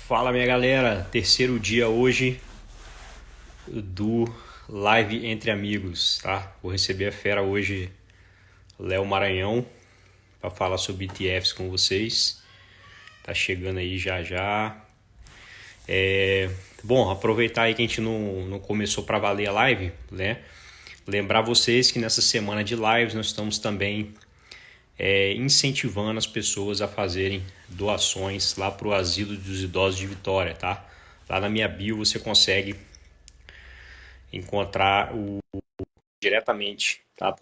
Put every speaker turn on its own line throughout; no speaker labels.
Fala minha galera, terceiro dia hoje do Live Entre Amigos, tá? Vou receber a fera hoje, Léo Maranhão, para falar sobre ETFs com vocês. Tá chegando aí já já. Bom, aproveitar aí que a gente não começou para valer a live, né? Lembrar vocês que nessa semana de lives nós estamos também incentivando as pessoas a fazerem doações lá para o Asilo dos Idosos de Vitória, tá? Lá na minha bio você consegue encontrar diretamente, tá?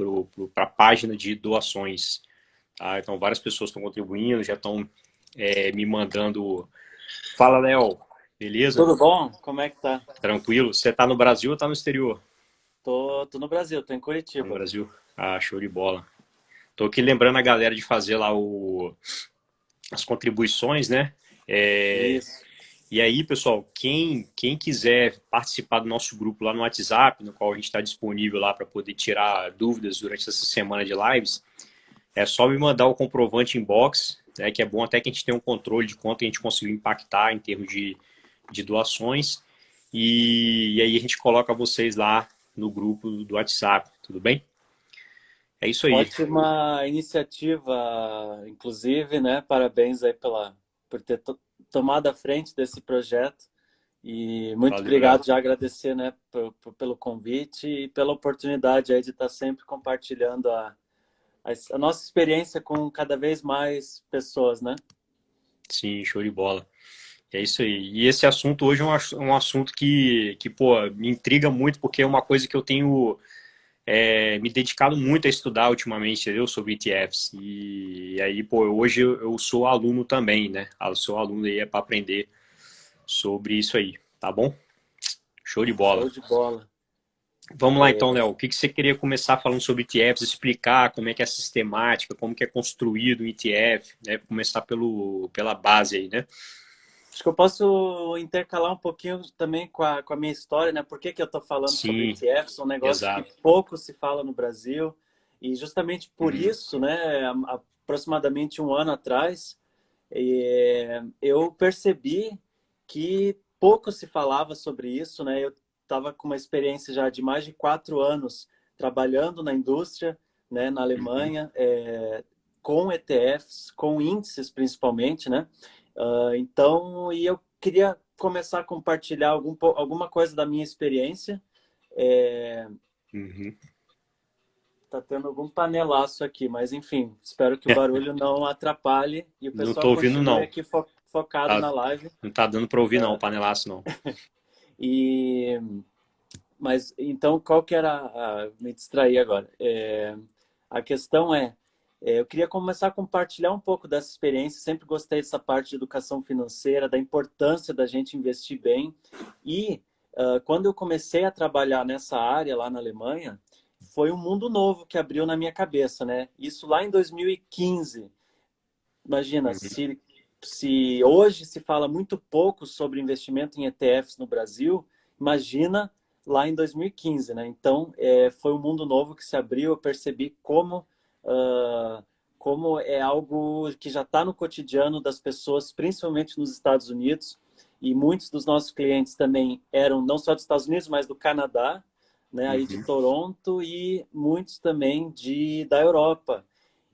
Para a página de doações. Tá? Então, várias pessoas estão contribuindo, já estão me mandando. Fala, Léo, beleza?
Tudo bom? Como é que tá?
Tranquilo? Você está no Brasil ou está no exterior?
Tô no Brasil, tô em
Tá no
Curitiba.
Brasil? Ah, show de bola. Tô aqui lembrando a galera de fazer lá as contribuições, né? É,
Isso.
e aí, pessoal, quem quiser participar do nosso grupo lá no WhatsApp, no qual a gente está disponível lá para poder tirar dúvidas durante essa semana de lives, é só me mandar o comprovante inbox, né, que é bom até que a gente tenha um controle de quanto a gente conseguiu impactar em termos de doações. E aí a gente coloca vocês lá no grupo do WhatsApp, tudo bem? É isso aí.
Ótima iniciativa, inclusive, né? Parabéns aí por ter tomado a frente desse projeto. E muito
Valeu, Léo.
obrigado, já agradecer, né, pelo convite e pela oportunidade aí de estar sempre compartilhando a nossa experiência com cada vez mais pessoas, né?
Sim, show de bola. É isso aí. E esse assunto hoje é um assunto que, pô, me intriga muito, porque é uma coisa que eu tenho me dedicado muito a estudar ultimamente, entendeu? Sobre ETFs. E aí, pô, hoje eu sou aluno também, né? Eu sou aluno aí para aprender sobre isso aí, tá bom? Show de bola.
Show de bola.
Vamos lá então, Léo. O que que você queria começar falando sobre ETFs, explicar como é que é a sistemática, como que é construído o ETF, né? Começar pela base aí, né?
Acho que eu posso intercalar um pouquinho também com a minha história, né? Por que que eu estou falando sobre
Sim,
ETFs? Um negócio que
exato.
pouco se fala no Brasil. E justamente por
Uhum,
isso, né, aproximadamente um ano atrás, eu percebi que pouco se falava sobre isso, né? Eu estava com uma experiência já de mais de 4 anos trabalhando na indústria, né, na
uhum.
Alemanha, com ETFs, com índices principalmente, né? Então, e eu queria começar a compartilhar alguma coisa da minha experiência. É,
Uhum.
tá tendo algum panelaço aqui, mas enfim, espero que o barulho não atrapalhe e o
Não
pessoal
tô ouvindo,
continue
não.
aqui focado
Tá,
na live.
não tá dando pra ouvir, não, panelaço, não.
E, mas então, qual que era me distrair agora? A questão eu queria começar a compartilhar um pouco dessa experiência. Sempre gostei dessa parte de educação financeira, da importância da gente investir bem. E quando eu comecei a trabalhar nessa área lá na Alemanha, foi um mundo novo que abriu na minha cabeça, né? Isso lá em 2015. Imagina,
Uhum.
se hoje se fala muito pouco sobre investimento em ETFs no Brasil, imagina lá em 2015, né? Então, foi um mundo novo que se abriu, eu percebi ah, como é algo que já está no cotidiano das pessoas, principalmente nos Estados Unidos, e muitos dos nossos clientes também eram não só dos Estados Unidos, mas do Canadá, né, aí de
Uhum.
Toronto, e muitos também da Europa.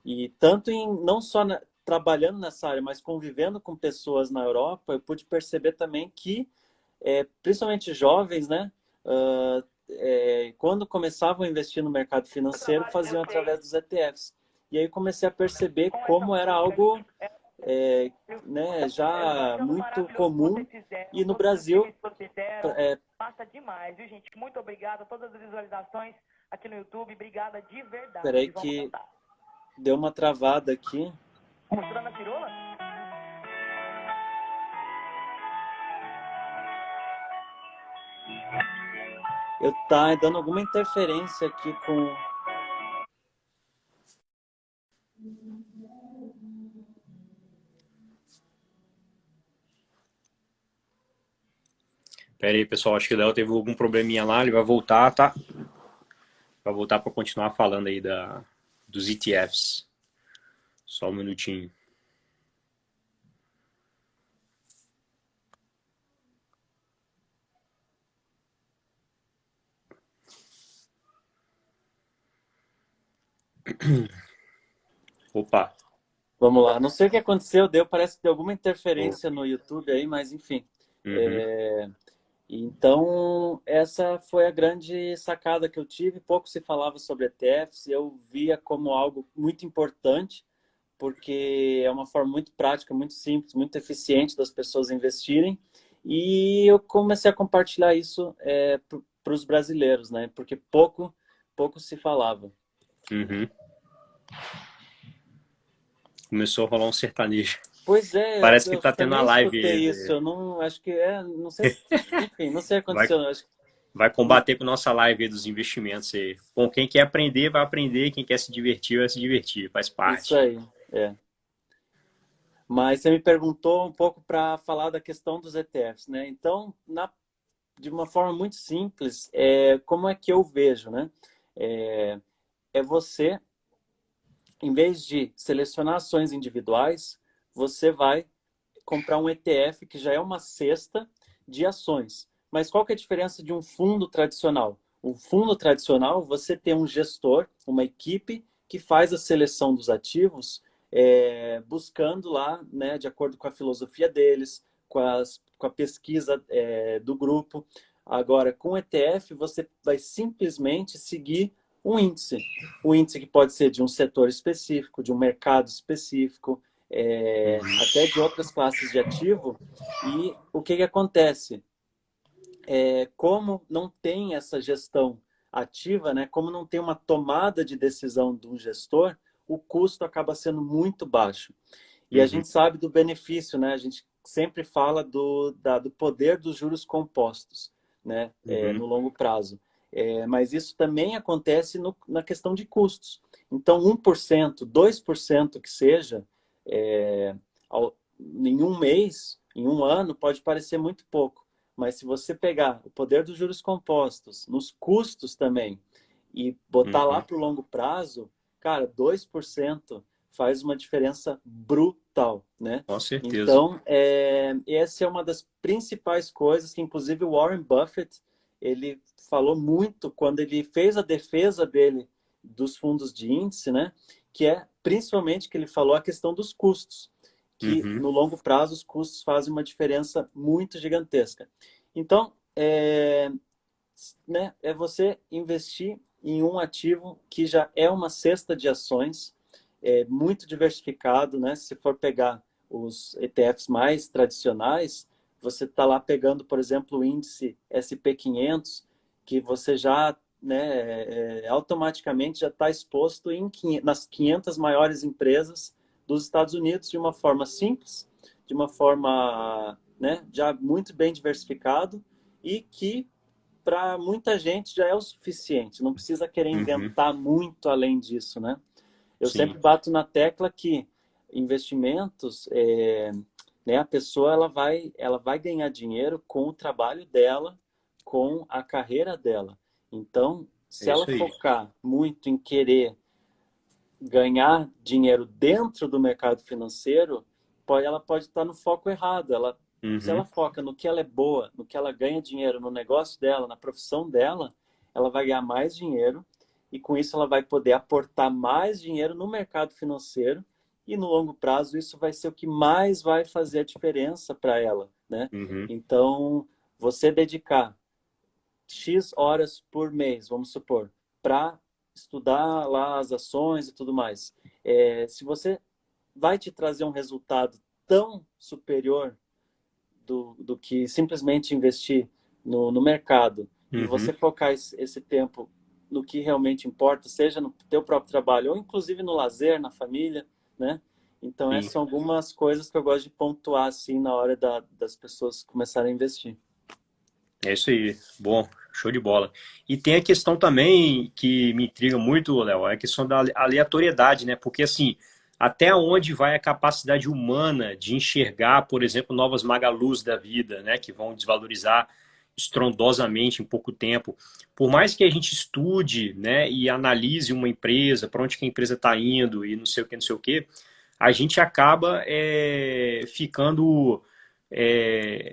E tanto em não só trabalhando nessa área, mas convivendo com pessoas na Europa, eu pude perceber também que, principalmente jovens, né, quando começavam a investir no mercado financeiro, faziam através dos ETFs. E aí comecei a perceber como era algo, né, já muito comum. E no Brasil, é, peraí que deu uma travada aqui. Eu tá dando alguma interferência aqui com.
Pera aí, pessoal, acho que o Léo teve algum probleminha lá, ele vai voltar, tá? Vai voltar para continuar falando aí dos ETFs. Só um minutinho. Opa.
Vamos lá. Não sei o que aconteceu, parece que deu alguma
Oh.
interferência no YouTube aí, mas enfim.
Uhum.
É, Então, essa foi a grande sacada que eu tive. Pouco se falava sobre ETFs, eu via como algo muito importante, porque é uma forma muito prática, muito simples, muito eficiente das pessoas investirem. E eu comecei a compartilhar isso para os brasileiros, né? Porque pouco se falava.
Uhum. Começou a rolar um sertanejo.
Pois é,
Parece que
eu
tá tendo a
também
live.
escutei isso. Eu não acho que não sei, enfim, não sei o que
Vai,
aconteceu. Eu acho que
vai combater com nossa live aí dos investimentos aí. Bom, quem quer aprender, vai aprender. Quem quer se divertir, vai se divertir. Faz
isso
parte.
aí. É. Mas você me perguntou um pouco para falar da questão dos ETFs, né? Então, de uma forma muito simples, como é que eu vejo, né? É, você, em vez de selecionar ações individuais, você vai comprar um ETF que já é uma cesta de ações. Mas qual que é a diferença de um fundo tradicional? O fundo tradicional, você tem um gestor, uma equipe que faz a seleção dos ativos, buscando lá, né, de acordo com a filosofia deles, com a pesquisa do grupo. Agora, com o ETF, você vai simplesmente seguir um índice. Um índice que pode ser de um setor específico, de um mercado específico,
Uhum.
até de outras classes de ativo. E o que acontece? Como não tem essa gestão ativa, né? Como não tem uma tomada de decisão de um gestor, o custo acaba sendo muito baixo. E a
Uhum.
gente sabe do benefício, né? A gente sempre fala do poder dos juros compostos, né?
Uhum.
No longo prazo. Mas isso também acontece na questão de custos. Então, 1%, 2% que seja, em um mês, em um ano, pode parecer muito pouco. Mas se você pegar o poder dos juros compostos, nos custos também, e botar lá
Uhum.
para o longo prazo, cara, 2% faz uma diferença brutal, né?
Com certeza.
Então, essa é uma das principais coisas que, inclusive, o Warren Buffett, ele falou muito quando ele fez a defesa dele dos fundos de índice, né? Que é principalmente que ele falou a questão dos custos, que
Uhum.
no longo prazo os custos fazem uma diferença muito gigantesca. Então, né, é você investir em um ativo que já é uma cesta de ações, muito diversificado, né? Se for pegar os ETFs mais tradicionais, você está lá pegando, por exemplo, o índice SP500, que você já, né, automaticamente já está exposto nas 500 maiores empresas dos Estados Unidos de uma forma simples, de uma forma, né, já muito bem diversificado e que para muita gente já é o suficiente, não precisa querer
Uhum.
inventar muito além disso, né? Eu
Sim.
sempre bato na tecla que investimentos, né, a pessoa ela vai ganhar dinheiro com o trabalho dela, com a carreira dela. Então, se
É
ela
isso aí.
focar muito em querer ganhar dinheiro dentro do mercado financeiro, ela pode estar no foco errado. Se ela
Uhum.
foca no que ela é boa, no que ela ganha dinheiro, no negócio dela, na profissão dela, ela vai ganhar mais dinheiro e com isso ela vai poder aportar mais dinheiro no mercado financeiro e no longo prazo isso vai ser o que mais vai fazer a diferença para ela, né?
Uhum.
Então, você dedicar X horas por mês, vamos supor, para estudar lá as ações e tudo mais. Se você vai te trazer um resultado tão superior do que simplesmente investir no mercado e você
Uhum.
focar esse tempo no que realmente importa, seja no teu próprio trabalho ou inclusive no lazer, na família, né? Então
Sim.
essas são algumas coisas que eu gosto de pontuar assim na hora das pessoas começarem a investir.
É isso aí. Bom, show de bola. E tem a questão também que me intriga muito, Léo, é a questão da aleatoriedade, né? Porque assim, até onde vai a capacidade humana de enxergar, por exemplo, novas Magalus da vida, né? Que vão desvalorizar estrondosamente em pouco tempo. Por mais que a gente estude, né, e analise uma empresa, para onde que a empresa está indo e não sei o que, não sei o que, a gente acaba ficando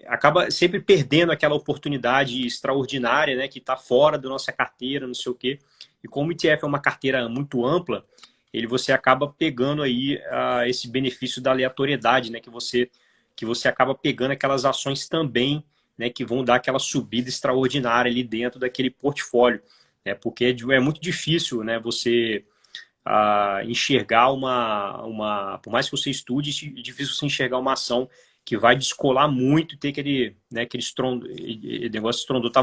acaba sempre perdendo aquela oportunidade extraordinária, né, que está fora da nossa carteira, não sei o quê. E como o ETF é uma carteira muito ampla, você acaba pegando aí esse benefício da aleatoriedade, né? Que você acaba pegando aquelas ações também, né? Que vão dar aquela subida extraordinária ali dentro daquele portfólio, né? Porque é muito difícil, né? Você enxergar por mais que você estude, é difícil você enxergar uma ação que vai descolar muito e ter aquele, né, aquele negócio estrondoso. Está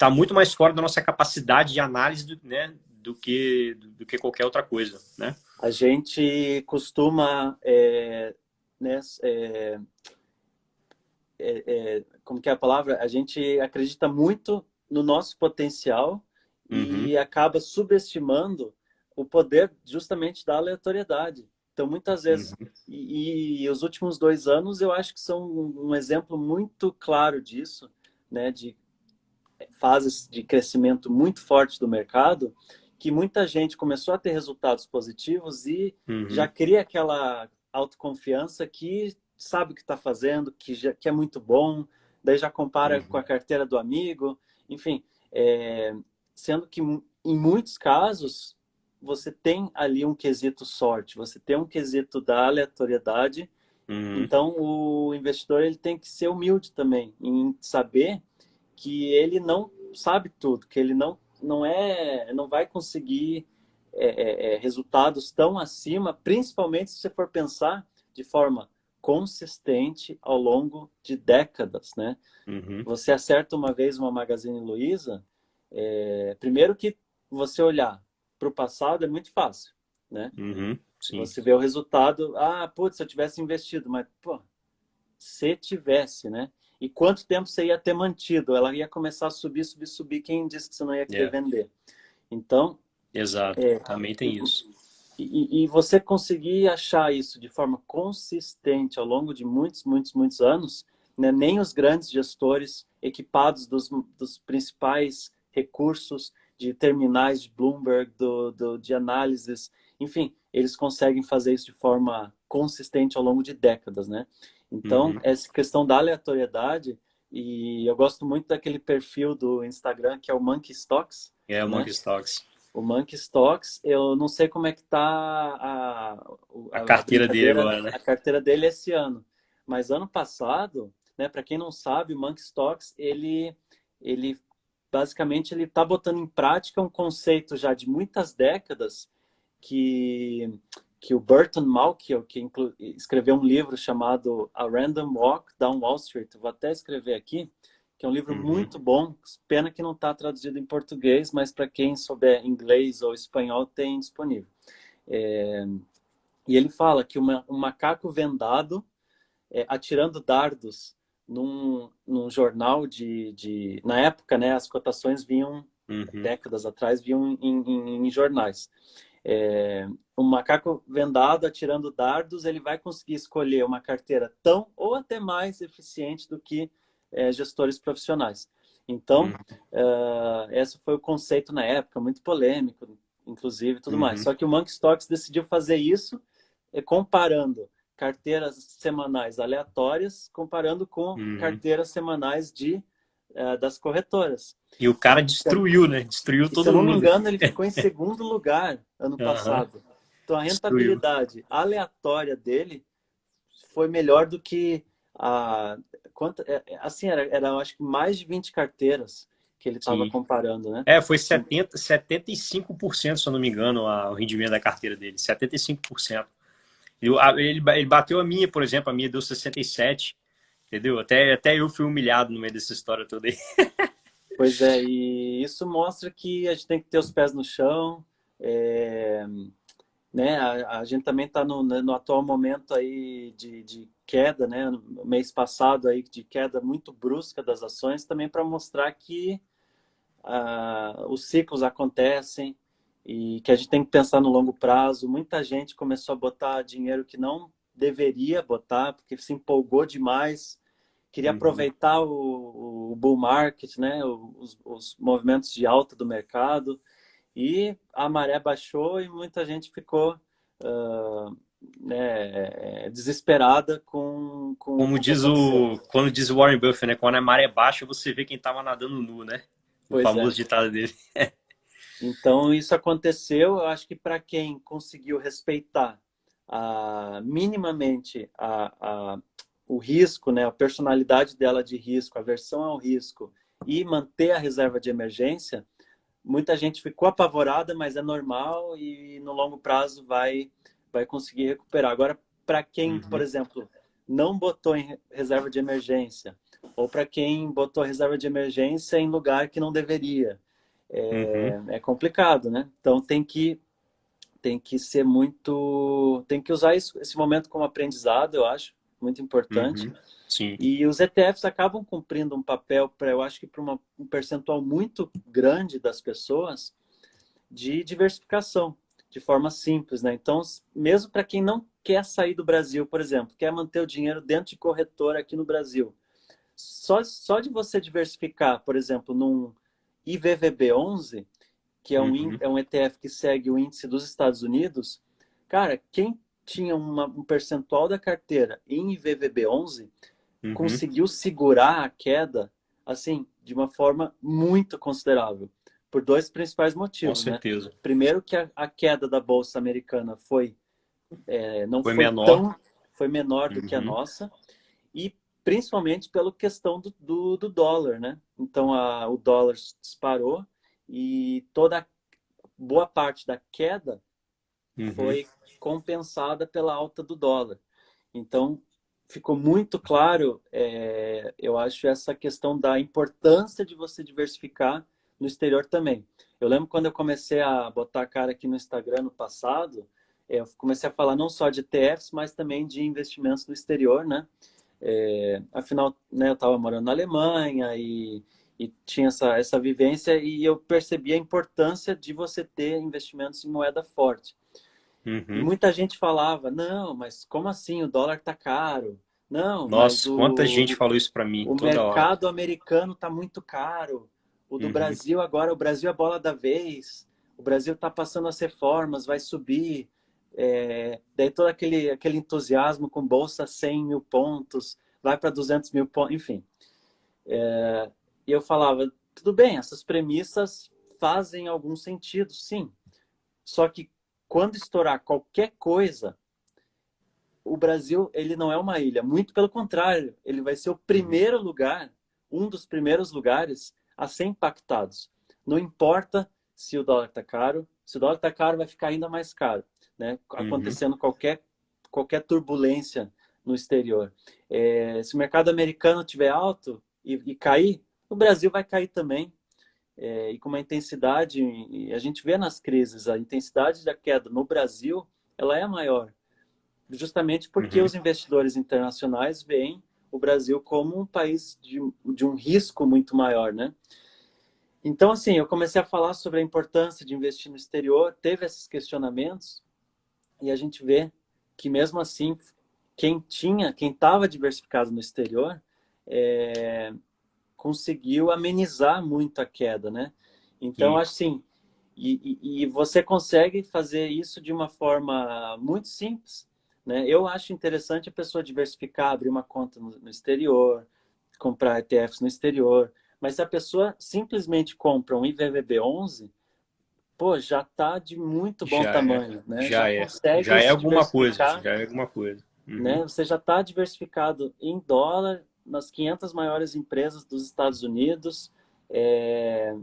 muito mais fora da nossa capacidade de análise né, do que qualquer outra coisa, né?
A gente costuma, né, como que é a palavra? A gente acredita muito no nosso potencial
Uhum,
e acaba subestimando o poder justamente da aleatoriedade. Então, muitas vezes,
uhum,
e os últimos 2 anos eu acho que são um exemplo muito claro disso, né, de fases de crescimento muito forte do mercado, que muita gente começou a ter resultados positivos e já
uhum,
cria aquela autoconfiança que sabe o que está fazendo, que é muito bom, daí já compara com
uhum,
a carteira do amigo, enfim, sendo que em muitos casos você tem ali um quesito sorte, você tem um quesito da aleatoriedade,
uhum,
então o investidor ele tem que ser humilde também em saber que ele não sabe tudo, que ele não vai conseguir resultados tão acima, principalmente se você for pensar de forma consistente ao longo de décadas, né?
uhum,
Você acerta uma vez uma Magazine Luiza, primeiro que você olhar para o passado é muito fácil, né?
uhum, sim,
Você vê o resultado, putz, se eu tivesse investido, mas, pô, se tivesse, né? E quanto tempo você ia ter mantido? Ela ia começar a subir, subir, subir. Quem disse que você não ia querer
é,
vender? Então,
exato, também tem isso.
e você conseguir achar isso de forma consistente ao longo de muitos, muitos, muitos anos, né? Nem os grandes gestores equipados dos principais recursos de terminais de Bloomberg, de análises, enfim, eles conseguem fazer isso de forma consistente ao longo de décadas, né? Então,
Uhum.
essa questão da aleatoriedade, e eu gosto muito daquele perfil do Instagram que é o Monkey Stocks,
É o
né?
Monkey Stocks.
O Monkey Stocks, eu não sei como é que tá
A
a
carteira dele
brincadeira,
agora, né?
a carteira dele esse ano. Mas ano passado, né, para quem não sabe, o Monkey Stocks, ele basicamente ele está botando em prática um conceito já de muitas décadas que o Burton Malkiel, que escreveu um livro chamado A Random Walk Down Wall Street, vou até escrever aqui, que é um livro
Uhum,
muito bom, pena que não está traduzido em português, mas para quem souber inglês ou espanhol tem disponível. E ele fala que um macaco vendado atirando dardos num jornal na época, né, as cotações vinham,
uhum,
décadas atrás, vinham em jornais. Um macaco vendado atirando dardos, ele vai conseguir escolher uma carteira tão ou até mais eficiente do que gestores profissionais. Então,
uhum,
esse foi o conceito na época, muito polêmico, inclusive, tudo mais.
uhum,
Só que o Monkey Stocks decidiu fazer isso comparando carteiras semanais aleatórias, comparando com
uhum.
carteiras semanais das corretoras.
E o cara destruiu, né? Destruiu
E se eu
todo
não me
mundo.
engano, ele ficou em segundo lugar ano
Aham,
passado. Então a
destruiu.
rentabilidade aleatória dele foi melhor do que assim, era eu acho que mais de 20 carteiras que ele estava
Sim.
comparando, né?
Foi 75%, se eu não me engano, o rendimento da carteira dele. 75%. Ele bateu a minha, por exemplo, a minha deu 67%, entendeu? Até eu fui humilhado no meio dessa história toda aí.
Pois é, e isso mostra que a gente tem que ter os pés no chão, é, né? A gente também está no atual momento aí de queda, né? No mês passado aí de queda muito brusca das ações, também para mostrar que os ciclos acontecem e que a gente tem que pensar no longo prazo. Muita gente começou a botar dinheiro que não deveria botar porque se empolgou demais, queria
Uhum.
aproveitar o bull market, né? Os movimentos de alta do mercado, e a maré baixou e muita gente ficou né, desesperada com o que aconteceu.
Quando diz o Warren Buffett, né? Quando a maré baixa, você vê quem tava nadando nu, né? O
Pois é.
famoso ditado dele.
Então, isso aconteceu, eu acho que para quem conseguiu respeitar minimamente o risco, né, a personalidade dela de risco, a aversão ao risco e manter a reserva de emergência, muita gente ficou apavorada, mas é normal e no longo prazo vai conseguir recuperar. Agora, para quem, por
Uhum,
exemplo, não botou em reserva de emergência, ou para quem botou reserva de emergência em lugar que não deveria,
uhum,
é complicado, né? Então tem que ser muito, tem que usar esse momento como aprendizado, eu acho, muito importante.
uhum. Sim.
E os ETFs acabam cumprindo um papel para, eu acho que para um percentual muito grande das pessoas de diversificação, de forma simples, né? Então, mesmo para quem não quer sair do Brasil, por exemplo, quer manter o dinheiro dentro de corretora aqui no Brasil, só de você diversificar, por exemplo, num IVVB11, que
Uhum,
é um ETF que segue o índice dos Estados Unidos, cara, quem tinha um percentual da carteira em IVVB11
uhum.
conseguiu segurar a queda, assim, de uma forma muito considerável, por dois principais
Com
motivos, né?
certeza.
Primeiro que a queda da bolsa americana não
Foi
foi
menor.
foi menor do que a
Uhum,
nossa e principalmente pela questão do dólar, né? Então o dólar disparou e toda boa parte da queda
uhum.
foi compensada pela alta do dólar. Então, ficou muito claro, eu acho, essa questão da importância de você diversificar no exterior também. Eu lembro quando eu comecei a botar a cara aqui no Instagram no passado, eu comecei a falar não só de ETFs, mas também de investimentos no exterior, né? Afinal, né, eu estava morando na Alemanha e tinha essa vivência e eu percebi a importância de você ter investimentos em moeda forte. E
Uhum.
muita gente falava, não, mas como assim? O dólar tá caro. Não, mas
Nossa, quanta gente falou isso pra mim
o
toda hora.
mercado americano tá muito caro. O do
Uhum,
Brasil agora, o Brasil é bola da vez. O Brasil tá passando as reformas, vai subir. Daí todo aquele entusiasmo com bolsa 100 mil pontos, vai para 200 mil pontos, enfim. E eu falava, tudo bem, essas premissas fazem algum sentido, sim. Só que quando estourar qualquer coisa, o Brasil ele não é uma ilha, muito pelo contrário, ele vai ser o
uhum,
primeiro lugar, um dos primeiros lugares a ser impactados. Não importa se o dólar está caro, se o dólar está caro, vai ficar ainda mais caro, né?
uhum,
Acontecendo qualquer turbulência no exterior. Se o mercado americano tiver alto e cair, o Brasil vai cair também. E com uma intensidade, e a gente vê nas crises, a intensidade da queda no Brasil, ela é maior justamente porque
uhum.
os investidores internacionais veem o Brasil como um país de um risco muito maior, né? Então, assim, eu comecei a falar sobre a importância de investir no exterior, teve esses questionamentos, e a gente vê que mesmo assim, quem estava diversificado no exterior, é, conseguiu amenizar muito a queda, né? Então,
Sim.
assim, e você consegue fazer isso de uma forma muito simples, né? Eu acho interessante a pessoa diversificar, abrir uma conta no exterior, comprar ETFs no exterior, mas se a pessoa simplesmente compra um IVVB11, pô, já está de muito bom
Já é.
tamanho, né? Já
Já é.
consegue
Já é
se
alguma coisa.
diversificar,
Já é alguma coisa.
né?
Uhum,
Você já está diversificado em dólar nas 500 maiores empresas dos Estados Unidos, é,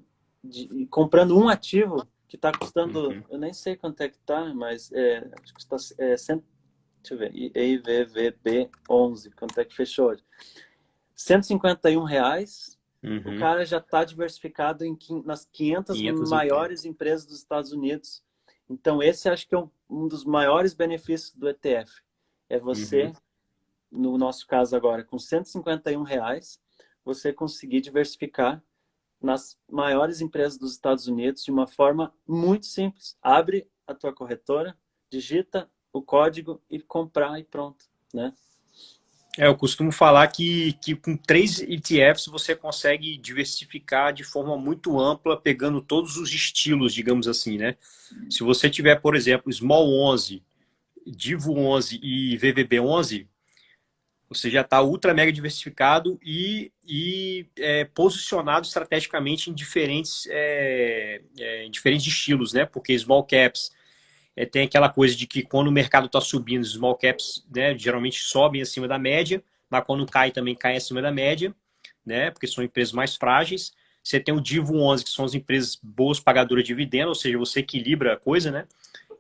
comprando um ativo que está custando,
uhum,
eu nem sei quanto é que está, mas acho que está, deixa eu ver, EIVVB11, quanto é que fechou hoje? R$ 151, o
uhum.
cara já está diversificado nas 500
500 empresas.
maiores empresas dos Estados Unidos. Então, esse acho que é um dos maiores benefícios do ETF. É
Uhum,
você, no nosso caso agora, com R$ 151, você conseguir diversificar nas maiores empresas dos Estados Unidos de uma forma muito simples. Abre a tua corretora, digita o código e comprar e pronto, né?
Eu costumo falar que com 3 ETFs você consegue diversificar de forma muito ampla, pegando todos os estilos, digamos assim, né? Se você tiver, por exemplo, Small 11, Divo 11 e VVB 11, Você já está ultra mega diversificado e posicionado estrategicamente em diferentes estilos, né? Porque small caps tem aquela coisa de que quando o mercado está subindo, os small caps, né, geralmente sobem acima da média, mas quando cai também cai acima da média, né? Porque são empresas mais frágeis. Você tem o Divo 11, que são as empresas boas pagadoras de dividendo, ou seja, você equilibra a coisa, né?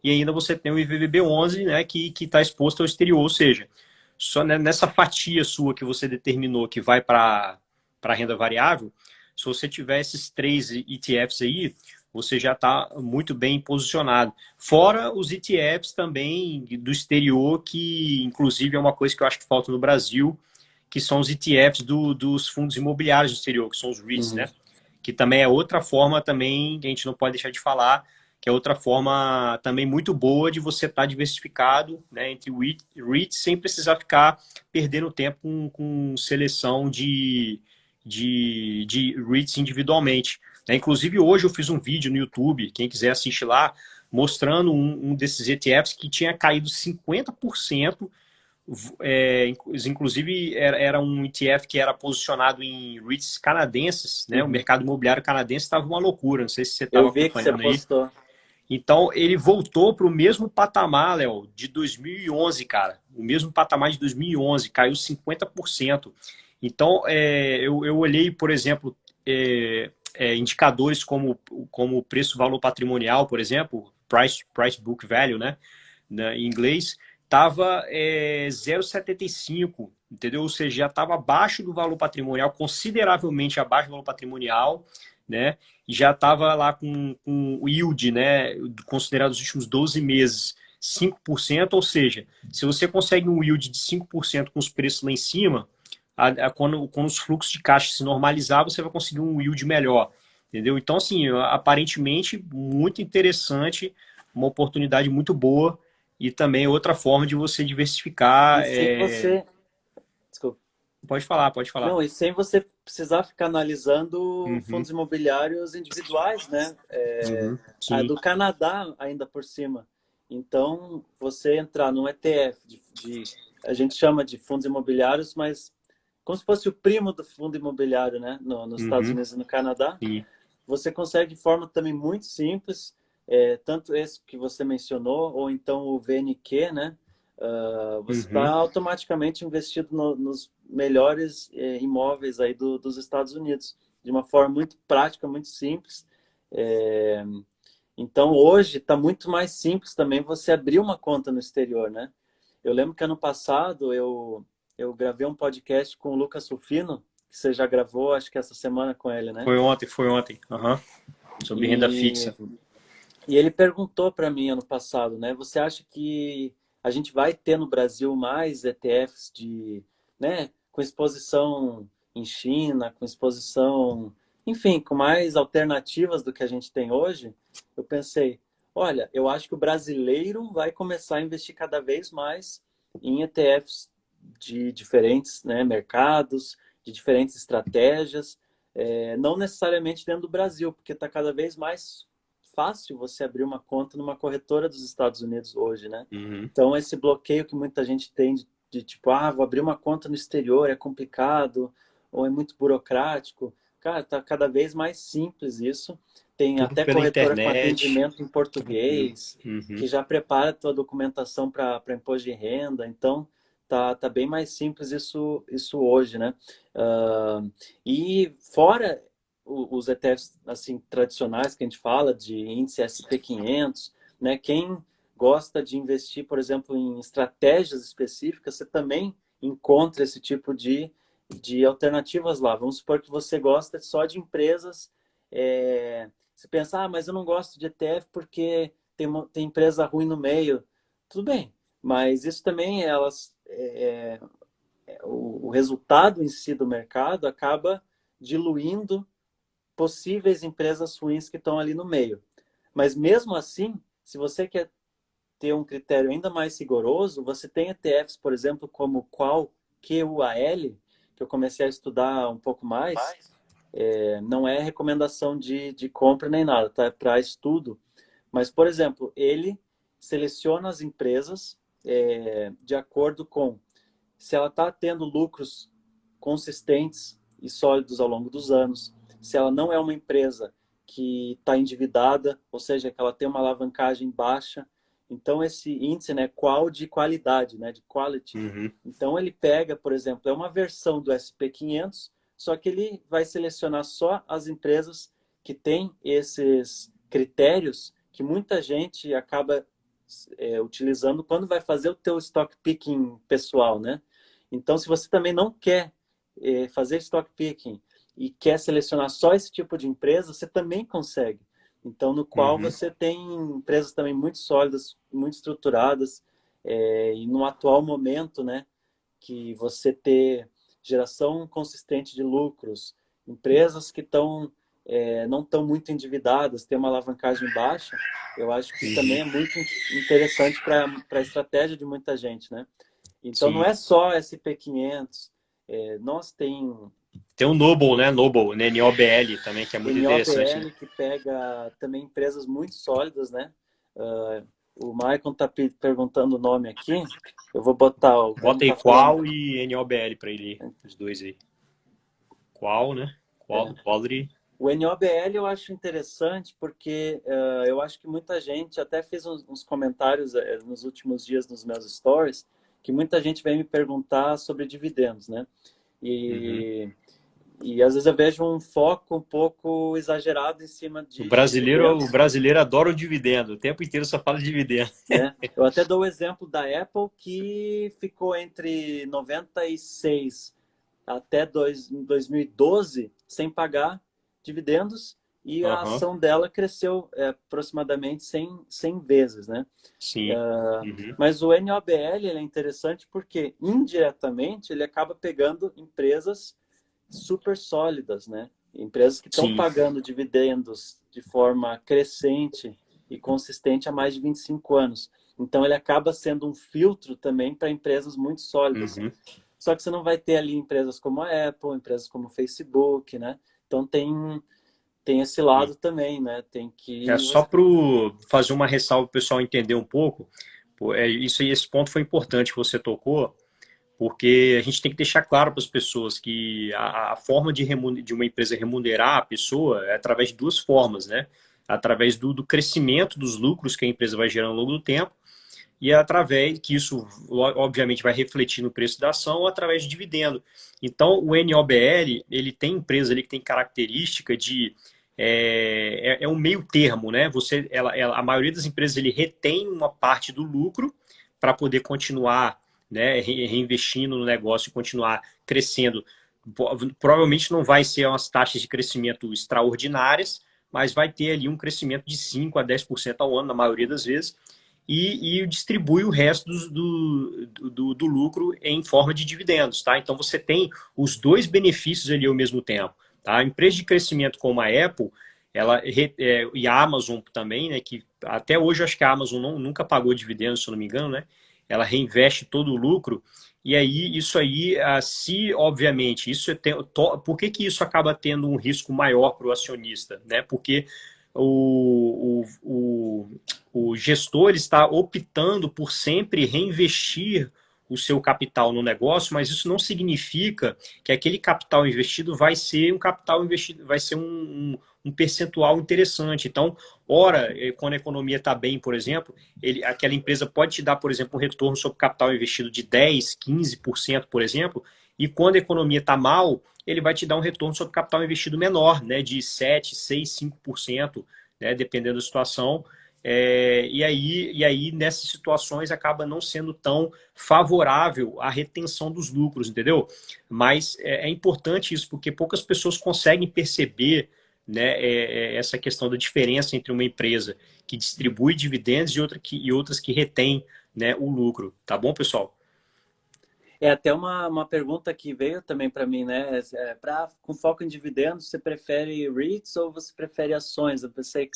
E ainda você tem o IVVB 11, né, que está exposto ao exterior, ou seja, só nessa fatia sua que você determinou que vai para a renda variável, se você tiver esses 3 ETFs aí, você já está muito bem posicionado. Fora os ETFs também do exterior, que inclusive é uma coisa que eu acho que falta no Brasil, que são os ETFs dos fundos imobiliários do exterior, que são os REITs,
Uhum.
né? Que também é outra forma também, que a gente não pode deixar de falar, que é outra forma também muito boa de você estar diversificado, né, entre REITs sem precisar ficar perdendo tempo com seleção de REITs individualmente. Né? Inclusive, hoje eu fiz um vídeo no YouTube, quem quiser assistir lá, mostrando um desses ETFs que tinha caído 50%. Inclusive, era um ETF que era posicionado em REITs canadenses, né? O
Uhum.
mercado imobiliário canadense estava uma loucura, não sei se você
Eu
estava
vi que você
acompanhando aí.
postou.
Então, ele voltou para o mesmo patamar, Léo, de 2011, cara. O mesmo patamar de 2011, caiu 50%. Então, eu olhei, por exemplo, indicadores como preço-valor patrimonial, por exemplo, price book value, né, em inglês, estava 0,75, entendeu? Ou seja, já estava abaixo do valor patrimonial, consideravelmente abaixo do valor patrimonial, né? E já estava lá com o yield, né, considerado os últimos 12 meses, 5%, ou seja, se você consegue um yield de 5% com os preços lá em cima, quando os fluxos de caixa se normalizar, você vai conseguir um yield melhor, entendeu? Então, assim, aparentemente, muito interessante, uma oportunidade muito boa e também outra forma de você diversificar.
E sem você. Desculpa.
Pode falar, pode falar.
Não, e sem você precisar ficar analisando
Uhum,
fundos imobiliários individuais, né?
uhum,
A
sim.
do Canadá, ainda por cima. Então, você entrar num ETF, a gente chama de fundos imobiliários, mas como se fosse o primo do fundo imobiliário, né? Nos Estados
Uhum,
Unidos e no Canadá,
sim.
você consegue de forma também muito simples, tanto esse que você mencionou, ou então o VNQ, né? Você está
Uhum.
automaticamente investido nos melhores imóveis aí dos Estados Unidos, de uma forma muito prática, muito simples. É, então, hoje está muito mais simples também você abrir uma conta no exterior, né? Eu lembro que ano passado eu gravei um podcast com o Lucas Rufino, que você já gravou, acho que essa semana com ele, né?
Foi ontem, foi ontem. Uhum. Sobre renda
E,
fixa.
e ele perguntou para mim ano passado, né? Você acha que a gente vai ter no Brasil mais ETFs né, com exposição em China, com exposição, enfim, com mais alternativas do que a gente tem hoje? Eu pensei, olha, eu acho que o brasileiro vai começar a investir cada vez mais em ETFs de diferentes, né, mercados, de diferentes estratégias, não necessariamente dentro do Brasil, porque está cada vez mais fácil você abrir uma conta numa corretora dos Estados Unidos hoje, né?
Uhum.
Então, esse bloqueio que muita gente tem de tipo, vou abrir uma conta no exterior, é complicado, ou é muito burocrático. Cara, tá cada vez mais simples isso. Tem
Tudo
até
pela
corretora com
internet,
atendimento em
tranquilo.
português,
Uhum.
que já prepara a tua documentação para imposto de renda. Então, tá bem mais simples isso hoje, né? Uh, e fora os ETFs assim tradicionais que a gente fala de índice SP 500, né? Quem gosta de investir, por exemplo, em estratégias específicas, você também encontra esse tipo de alternativas lá. Vamos supor que você gosta só de empresas. Você pensa, mas eu não gosto de ETF porque tem empresa ruim no meio. Tudo bem, mas isso também o resultado em si do mercado acaba diluindo possíveis empresas ruins que estão ali no meio. Mas mesmo assim, se você quer ter um critério ainda mais rigoroso, você tem ETFs, por exemplo, como qual QUAL, que eu comecei a estudar um pouco mais, não é recomendação de compra nem nada, tá? É para estudo. Mas, por exemplo, ele seleciona as empresas de acordo com se ela está tendo lucros consistentes e sólidos ao longo dos anos, se ela não é uma empresa que está endividada, ou seja, que ela tem uma alavancagem baixa. Então, esse índice, né, qual de qualidade, né, de quality.
Uhum.
Então, ele pega, por exemplo, é uma versão do SP500, só que ele vai selecionar só as empresas que têm esses critérios que muita gente acaba utilizando quando vai fazer o teu stock picking pessoal, né? Então, se você também não quer fazer stock picking e quer selecionar só esse tipo de empresa, você também consegue. Então, no qual você tem empresas também muito sólidas, muito estruturadas, e no atual momento, né, que você ter geração consistente de lucros, empresas que não estão muito endividadas, tem uma alavancagem baixa, eu acho que também é muito interessante para a estratégia de muita gente, né? Então, não
Sim.
é só SP500, nós
Tem o Noble, né? Noble, né? NOBL também, que é muito interessante, né?
NOBL, que pega também empresas muito sólidas, né? O Maicon está perguntando o nome aqui. Eu vou botar.
Bota aí
Tá falando,
Qual e NOBL para ele, os dois aí. Qual, né? Quality.
o NOBL eu acho interessante porque eu acho que muita gente, até fez uns comentários nos últimos dias nos meus stories, que muita gente vem me perguntar sobre dividendos, né? E às vezes eu vejo um foco um pouco exagerado em cima
O
de
brasileiro,
dividendos.
o brasileiro adora o dividendo. O tempo inteiro só fala de dividendo.
Né? Eu até dou o exemplo da Apple, que ficou entre 96 até 2012 sem pagar dividendos, e a
Uhum.
ação dela cresceu aproximadamente 100 vezes, né?
Sim. Uhum.
Mas o NOBL ele é interessante porque, indiretamente, ele acaba pegando empresas super sólidas, né? Empresas que estão
Sim.
pagando dividendos de forma crescente e consistente há mais de 25 anos. Então, ele acaba sendo um filtro também para empresas muito sólidas.
Uhum.
Só que você não vai ter ali empresas como a Apple, empresas como o Facebook, né? Então, tem esse lado também, né? Tem que...
É só para fazer uma ressalva para o pessoal entender um pouco. Isso aí, esse ponto foi importante que você tocou, porque a gente tem que deixar claro para as pessoas que a forma de uma empresa remunerar a pessoa é através de duas formas, né? Através do crescimento dos lucros que a empresa vai gerando ao longo do tempo e através que isso, obviamente, vai refletir no preço da ação ou através de dividendo. Então, o NOBL, ele tem empresa ali que tem característica de um meio termo, né? A maioria das empresas ele retém uma parte do lucro para poder continuar, né, reinvestindo no negócio e continuar crescendo. Provavelmente não vai ser umas taxas de crescimento extraordinárias, mas vai ter ali um crescimento de 5 a 10% ao ano, na maioria das vezes, e distribui o resto do lucro em forma de dividendos, tá? Então você tem os dois benefícios ali ao mesmo tempo, tá? A empresa de crescimento como a Apple, e a Amazon também, né? Que até hoje eu acho que a Amazon nunca pagou dividendos, se eu não me engano, né? Ela reinveste todo o lucro. E aí, isso aí, se obviamente, por que que isso acaba tendo um risco maior para o acionista, né? Porque o gestor está optando por sempre reinvestir o seu capital no negócio, mas isso não significa que aquele capital investido vai ser um capital investido, vai ser um percentual interessante. Então, ora, quando a economia está bem, por exemplo, aquela empresa pode te dar, por exemplo, um retorno sobre o capital investido de 10, 15%, por exemplo, e quando a economia está mal, ele vai te dar um retorno sobre capital investido menor, né, de 7, 6, 5%, né, dependendo da situação. E aí, nessas situações, acaba não sendo tão favorável à retenção dos lucros, entendeu? Mas é importante isso, porque poucas pessoas conseguem perceber, né, essa questão da diferença entre uma empresa que distribui dividendos e outras que retém, né, o lucro. Tá bom, pessoal?
É até uma pergunta que veio também para mim, né? Com foco em dividendos, você prefere REITs ou você prefere ações? Eu pensei,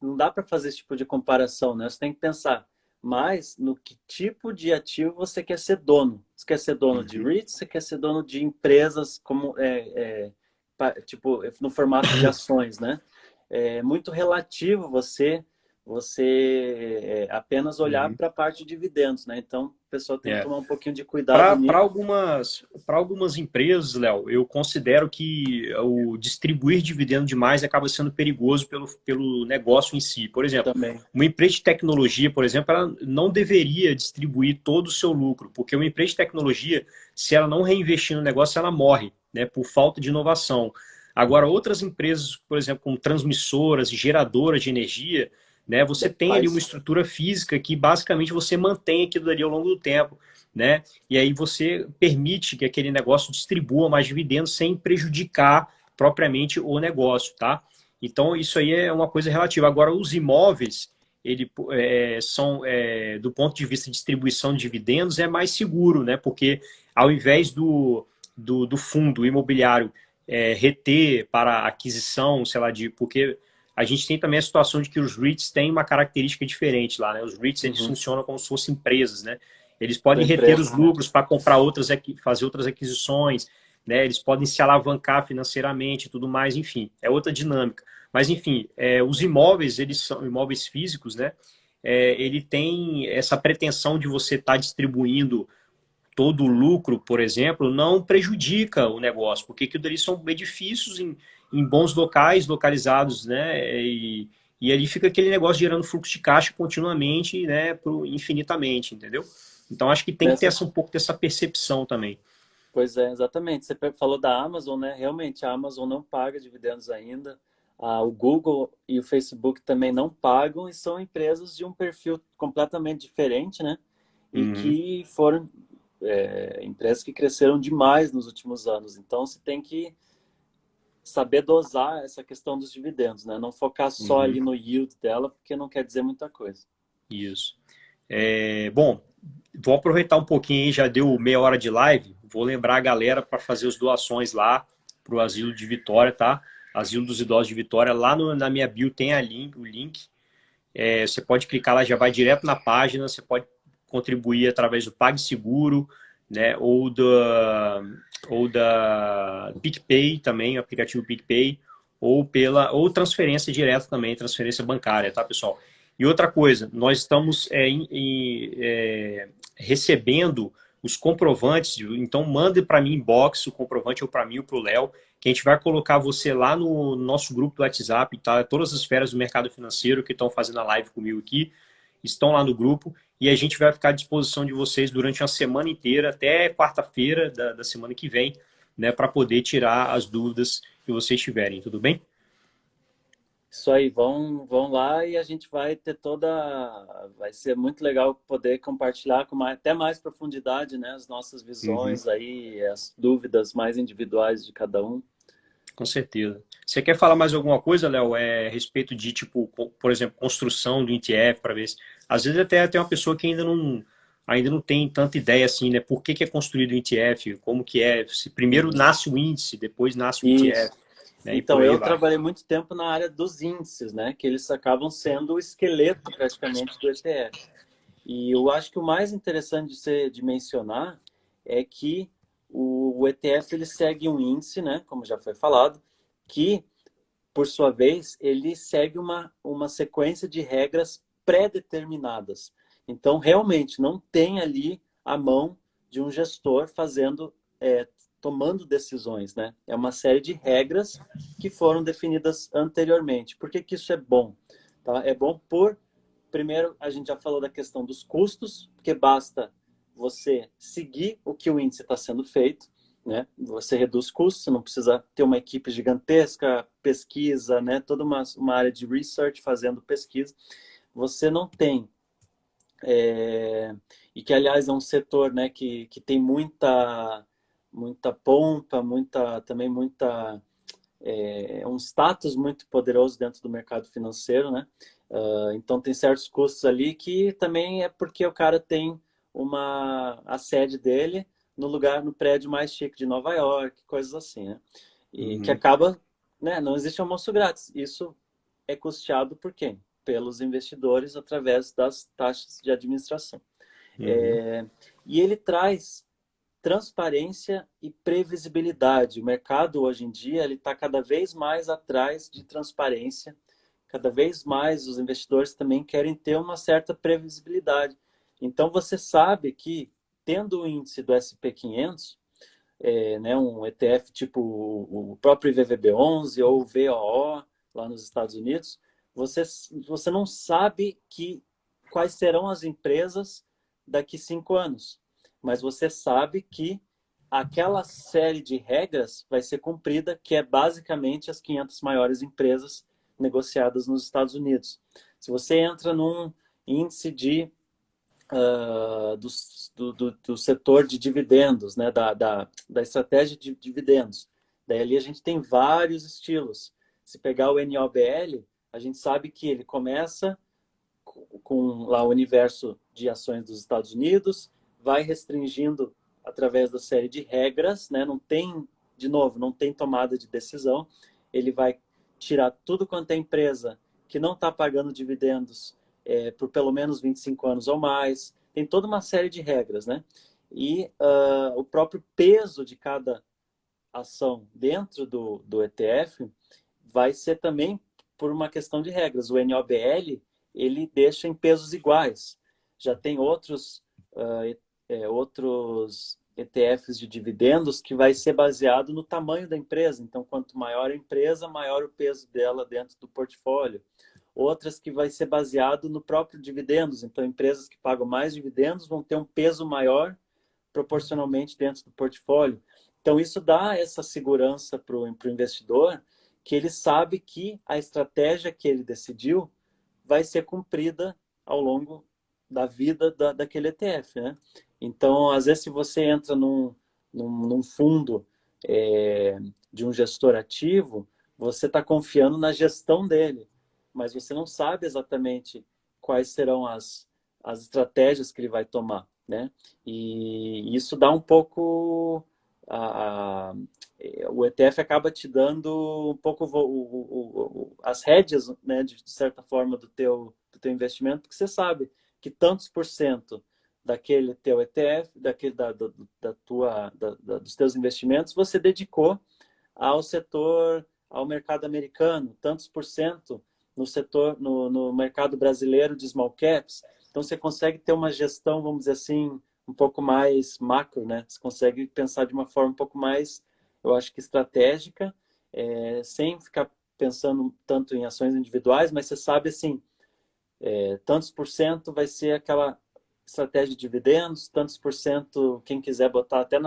não dá para fazer esse tipo de comparação, né? Você tem que pensar mais no que tipo de ativo você quer ser dono. Você quer ser dono de
Uhum.
REITs, você quer ser dono de empresas como tipo no formato de ações, né? É muito relativo você você apenas olhar
Uhum.
para a parte de dividendos, né? Então, a pessoa tem que
É.
tomar um pouquinho de cuidado
Para
nisso
algumas empresas, Léo, eu considero que o distribuir dividendo demais acaba sendo perigoso pelo negócio em si. Por exemplo,
também.
uma empresa de tecnologia, por exemplo, ela não deveria distribuir todo o seu lucro, porque uma empresa de tecnologia, se ela não reinvestir no negócio, ela morre, né, por falta de inovação. Agora, outras empresas, por exemplo, como transmissoras e geradoras de energia, né, você tem ali uma
Faz,
estrutura física que basicamente você mantém aquilo ali ao longo do tempo, né? E aí você permite que aquele negócio distribua mais dividendos sem prejudicar propriamente o negócio, tá? Então isso aí é uma coisa relativa. Agora os imóveis, são do ponto de vista de distribuição de dividendos é mais seguro, né? Porque ao invés do fundo imobiliário reter para aquisição, sei lá, porque a gente tem também a situação de que os REITs têm uma característica diferente lá, né? Os REITs eles
uhum,
funcionam como se fossem empresas, né? Eles
são
podem reter os
empresas, né?
lucros para comprar fazer outras aquisições, né? Eles podem se alavancar financeiramente e tudo mais, enfim, é outra dinâmica. Mas, enfim, os imóveis, eles são imóveis físicos, né? Ele tem essa pretensão de você estar distribuindo todo o lucro, por exemplo, não prejudica o negócio, porque aquilo ali são edifícios em bons locais, localizados, né? E ali fica aquele negócio gerando fluxo de caixa continuamente, né? Infinitamente, entendeu? Então acho que tem que ter
Nessa,
um pouco dessa percepção também.
pois é, exatamente. Você falou da Amazon, né? Realmente, a Amazon não paga dividendos ainda. O Google e o Facebook também não pagam e são empresas de um perfil completamente diferente, né? E
Uhum,
que foram empresas que cresceram demais nos últimos anos. Então, você tem que saber dosar essa questão dos dividendos, né? Não focar só
uhum,
ali no yield dela, porque não quer dizer muita coisa.
isso. Bom, vou aproveitar um pouquinho aí, já deu meia hora de live. Vou lembrar a galera para fazer as doações lá para o Asilo de Vitória, tá? Asilo dos Idosos de Vitória. Lá na minha bio tem o link. Você pode clicar lá, já vai direto na página. Você pode contribuir através do PagSeguro, né? Ou da PicPay também, o aplicativo PicPay, ou transferência direta também, transferência bancária, tá, pessoal? E outra coisa, nós estamos recebendo os comprovantes, então mande para mim inbox o comprovante ou para mim ou para o Léo, que a gente vai colocar você lá no nosso grupo do WhatsApp, tá? Todas as feras do mercado financeiro que estão fazendo a live comigo aqui estão lá no grupo e a gente vai ficar à disposição de vocês durante uma semana inteira, até quarta-feira da semana que vem, né, para poder tirar as dúvidas que vocês tiverem, tudo bem?
Isso aí, vão lá e a gente vai ter toda. Vai ser muito legal poder compartilhar com até mais profundidade, né, as nossas
Uhum,
visões aí, as dúvidas mais individuais de cada um.
com certeza. Você quer falar mais alguma coisa, Léo, a respeito de, tipo, por exemplo, construção do ETF, para ver se... Às vezes até tem uma pessoa que ainda não tem tanta ideia assim, né? Por que é construído o ETF, como que é, se primeiro
Uhum.
nasce o índice, depois nasce o
Isso.
ETF, né? E por
Então,
aí
eu
vai.
trabalhei muito tempo na área dos índices, né, que eles acabam sendo o esqueleto praticamente do ETF. E eu acho que o mais interessante de mencionar é que o ETF ele segue um índice, né, como já foi falado, que por sua vez, ele segue uma sequência de regras pré-determinadas. Então, realmente, não tem ali a mão de um gestor tomando decisões, né? É uma série de regras que foram definidas anteriormente. Por que que isso é bom? Tá? É bom primeiro, a gente já falou da questão dos custos, porque basta você seguir o que o índice está sendo feito, né? Você reduz custos, você não precisa ter uma equipe gigantesca, pesquisa, né? Toda uma área de research fazendo pesquisa. Você não tem, e que aliás é um setor, né, que tem muita pompa, também muita um status muito poderoso dentro do mercado financeiro, né? Então tem certos custos ali que também é porque o cara tem a sede dele no prédio mais chique de Nova York, coisas assim, né? E que
Uhum,
acaba, né? Não existe almoço grátis. Isso é custeado por quem? Pelos investidores através das taxas de administração.
uhum,
E ele traz transparência e previsibilidade. O mercado hoje em dia ele está cada vez mais atrás de transparência, cada vez mais os investidores também querem ter uma certa previsibilidade. Então, você sabe que, tendo o índice do SP500, né, um ETF tipo o próprio IVVB11 ou o VOO, lá nos Estados Unidos, você não sabe quais serão as empresas daqui 5 anos, mas você sabe que aquela série de regras vai ser cumprida, que é basicamente as 500 maiores empresas negociadas nos Estados Unidos. Se você entra num índice do setor de dividendos, né, da estratégia de dividendos, daí ali a gente tem vários estilos. Se pegar o NOBL, a gente sabe que ele começa com lá o universo de ações dos Estados Unidos, vai restringindo através da série de regras, né? Não tem, de novo, não tem tomada de decisão. Ele vai tirar tudo quanto é empresa que não está pagando dividendos por pelo menos 25 anos ou mais. Tem toda uma série de regras, né? E o próprio peso de cada ação dentro do ETF vai ser também por uma questão de regras. O NOBL, ele deixa em pesos iguais. Já tem outros ETFs de dividendos que vai ser baseado no tamanho da empresa. Então, quanto maior a empresa, maior o peso dela dentro do portfólio. Outras que vai ser baseado no próprio dividendos. Então, empresas que pagam mais dividendos vão ter um peso maior proporcionalmente dentro do portfólio. Então, isso dá essa segurança para o investidor, que ele sabe que a estratégia que ele decidiu vai ser cumprida ao longo da vida daquele ETF, né? Então, às vezes, se você entra num fundo de um gestor ativo, você está confiando na gestão dele, mas você não sabe exatamente quais serão as estratégias que ele vai tomar, né? E isso dá um pouco... o ETF acaba te dando um pouco as rédeas, né, de certa forma, do teu investimento, porque você sabe que tantos por cento daquele teu ETF, dos teus investimentos, você dedicou ao setor, ao mercado americano, tantos por cento no setor, no mercado brasileiro de small caps. Então, você consegue ter uma gestão, vamos dizer assim, um pouco mais macro, né? Você consegue pensar de uma forma um pouco mais, eu acho que estratégica, sem ficar pensando tanto em ações individuais, mas você sabe, assim, tantos por cento vai ser aquela estratégia de dividendos, tantos por cento, quem quiser botar até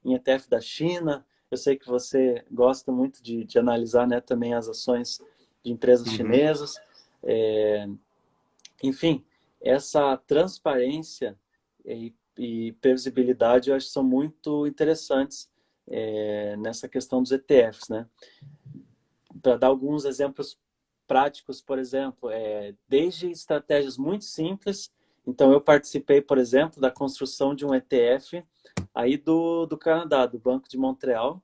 em ETF da China. Eu sei que você gosta muito de analisar, né, também as ações de empresas chinesas. Enfim, essa transparência e previsibilidade eu acho que são muito interessantes nessa questão dos ETFs, né? Para dar alguns exemplos práticos, por exemplo, desde estratégias muito simples. Então, eu participei, por exemplo, da construção de um ETF aí do Canadá, do Banco de Montreal,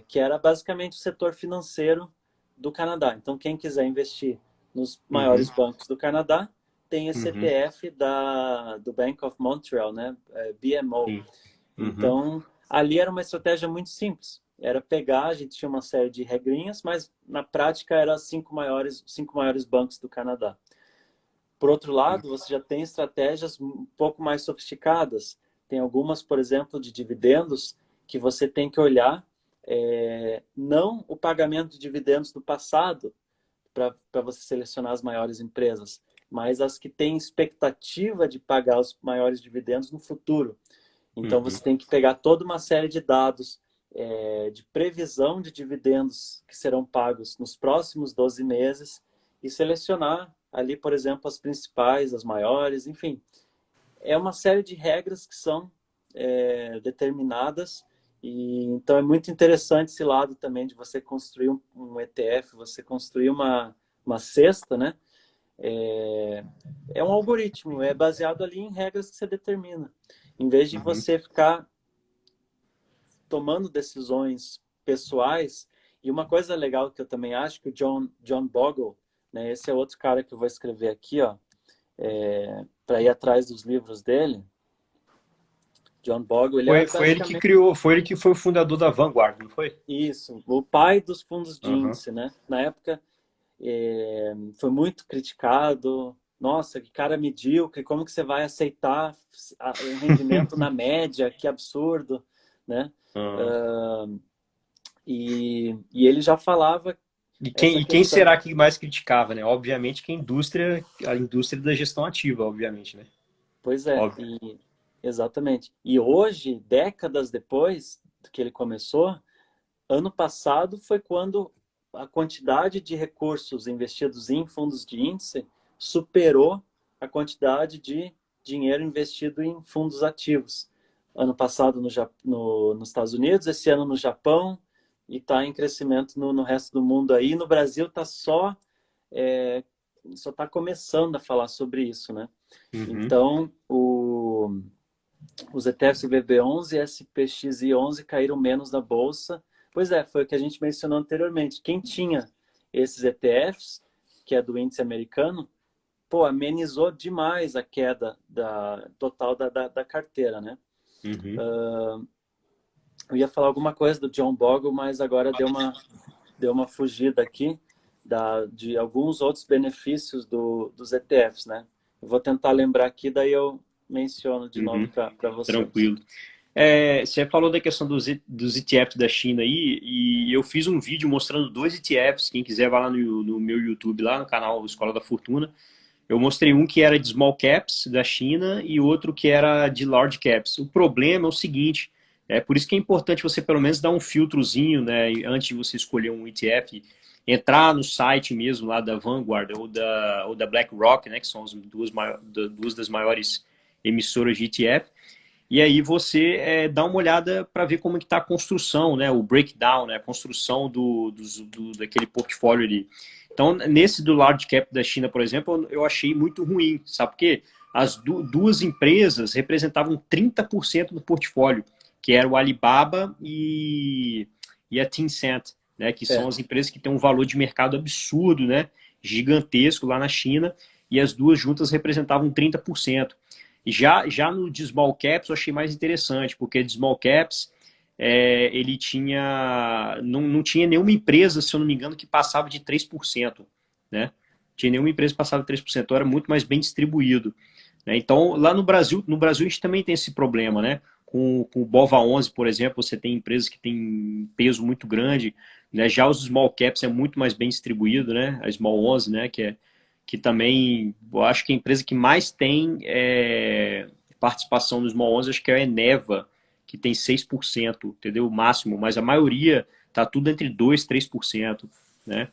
que era basicamente o setor financeiro do Canadá. Então, quem quiser investir nos maiores bancos do Canadá, tem esse ETF do Bank of Montreal, né? BMO. Então, ali era uma estratégia muito simples. Era pegar, a gente tinha uma série de regrinhas, mas na prática eram os cinco maiores bancos do Canadá. Por outro lado, você já tem estratégias um pouco mais sofisticadas. Tem algumas, por exemplo, de dividendos, que você tem que olhar não o pagamento de dividendos do passado, para você selecionar as maiores empresas, mas as que têm expectativa de pagar os maiores dividendos no futuro. Então, você tem que pegar toda uma série de dados de previsão de dividendos que serão pagos nos próximos 12 meses e selecionar ali, por exemplo, as principais, as maiores, enfim. É uma série de regras que são determinadas. E então é muito interessante esse lado também de você construir um ETF, você construir uma cesta, né? É um algoritmo, é baseado ali em regras que você determina. Em vez de você ficar tomando decisões pessoais. E uma coisa legal que eu também acho que o John Bogle, né? Esse é outro cara que eu vou escrever aqui, ó, para ir atrás dos livros dele. John Bogle, ele era
Foi ele que criou, foi ele que foi o fundador da Vanguard, não foi?
Isso, o pai dos fundos de índice, né? Na época, foi muito criticado. Nossa, que cara medíocre, como que você vai aceitar um rendimento na média? Que absurdo, né?
Ah.
Ah, e ele já falava essa
E quem
questão.
será que mais criticava, né? Obviamente que a indústria da gestão ativa, obviamente, né?
Pois é,
Óbvio.
exatamente. E hoje, décadas depois que ele começou, ano passado foi quando a quantidade de recursos investidos em fundos de índice superou a quantidade de dinheiro investido em fundos ativos. Ano passado nos Estados Unidos, esse ano no Japão, e está em crescimento no resto do mundo aí. No Brasil está só está começando a falar sobre isso, né?
Uhum.
Então, os ETFs VB11 e SPXI11 caíram menos na bolsa. Pois é, foi o que a gente mencionou anteriormente. Quem tinha esses ETFs, que é do índice americano, pô, amenizou demais a queda total da carteira, né?
Uhum.
Eu ia falar alguma coisa do John Bogle, mas agora deu uma fugida aqui de alguns outros benefícios dos ETFs, né? Eu vou tentar lembrar aqui, daí eu menciono de novo
Uhum.
para você.
Tranquilo. Você falou da questão dos ETFs da China aí, e eu fiz um vídeo mostrando dois ETFs. Quem quiser vai lá no meu YouTube, lá no canal Escola da Fortuna. Eu mostrei um que era de small caps da China e outro que era de large caps. O problema é o seguinte, por isso que é importante você pelo menos dar um filtrozinho, né, antes de você escolher um ETF, entrar no site mesmo lá da Vanguard ou da BlackRock, né, que são as duas das maiores emissoras de ETF, e aí você dá uma olhada para ver como está a construção, né, o breakdown, né, a construção daquele portfólio ali. Então, nesse do large cap da China, por exemplo, eu achei muito ruim, sabe por quê? As duas empresas representavam 30% do portfólio, que era o Alibaba e a Tencent, né, que são
É,
as empresas que têm um valor de mercado absurdo, né, gigantesco lá na China, e as duas juntas representavam 30%. Já no de small caps eu achei mais interessante, porque de small caps ele tinha não tinha nenhuma empresa, se eu não me engano, que passava de 3%, né? Tinha nenhuma empresa que passava de 3%, então era muito mais bem distribuído, né? Então, lá no Brasil a gente também tem esse problema, né? Com o BOVA11, por exemplo, você tem empresas que têm peso muito grande, né? Já os small caps é muito mais bem distribuído, né? A Small 11, né? Que também, eu acho que a empresa que mais tem participação no Small 11, acho que é a Eneva, que tem 6%, entendeu? O máximo, mas a maioria tá tudo entre 2% e 3%, né?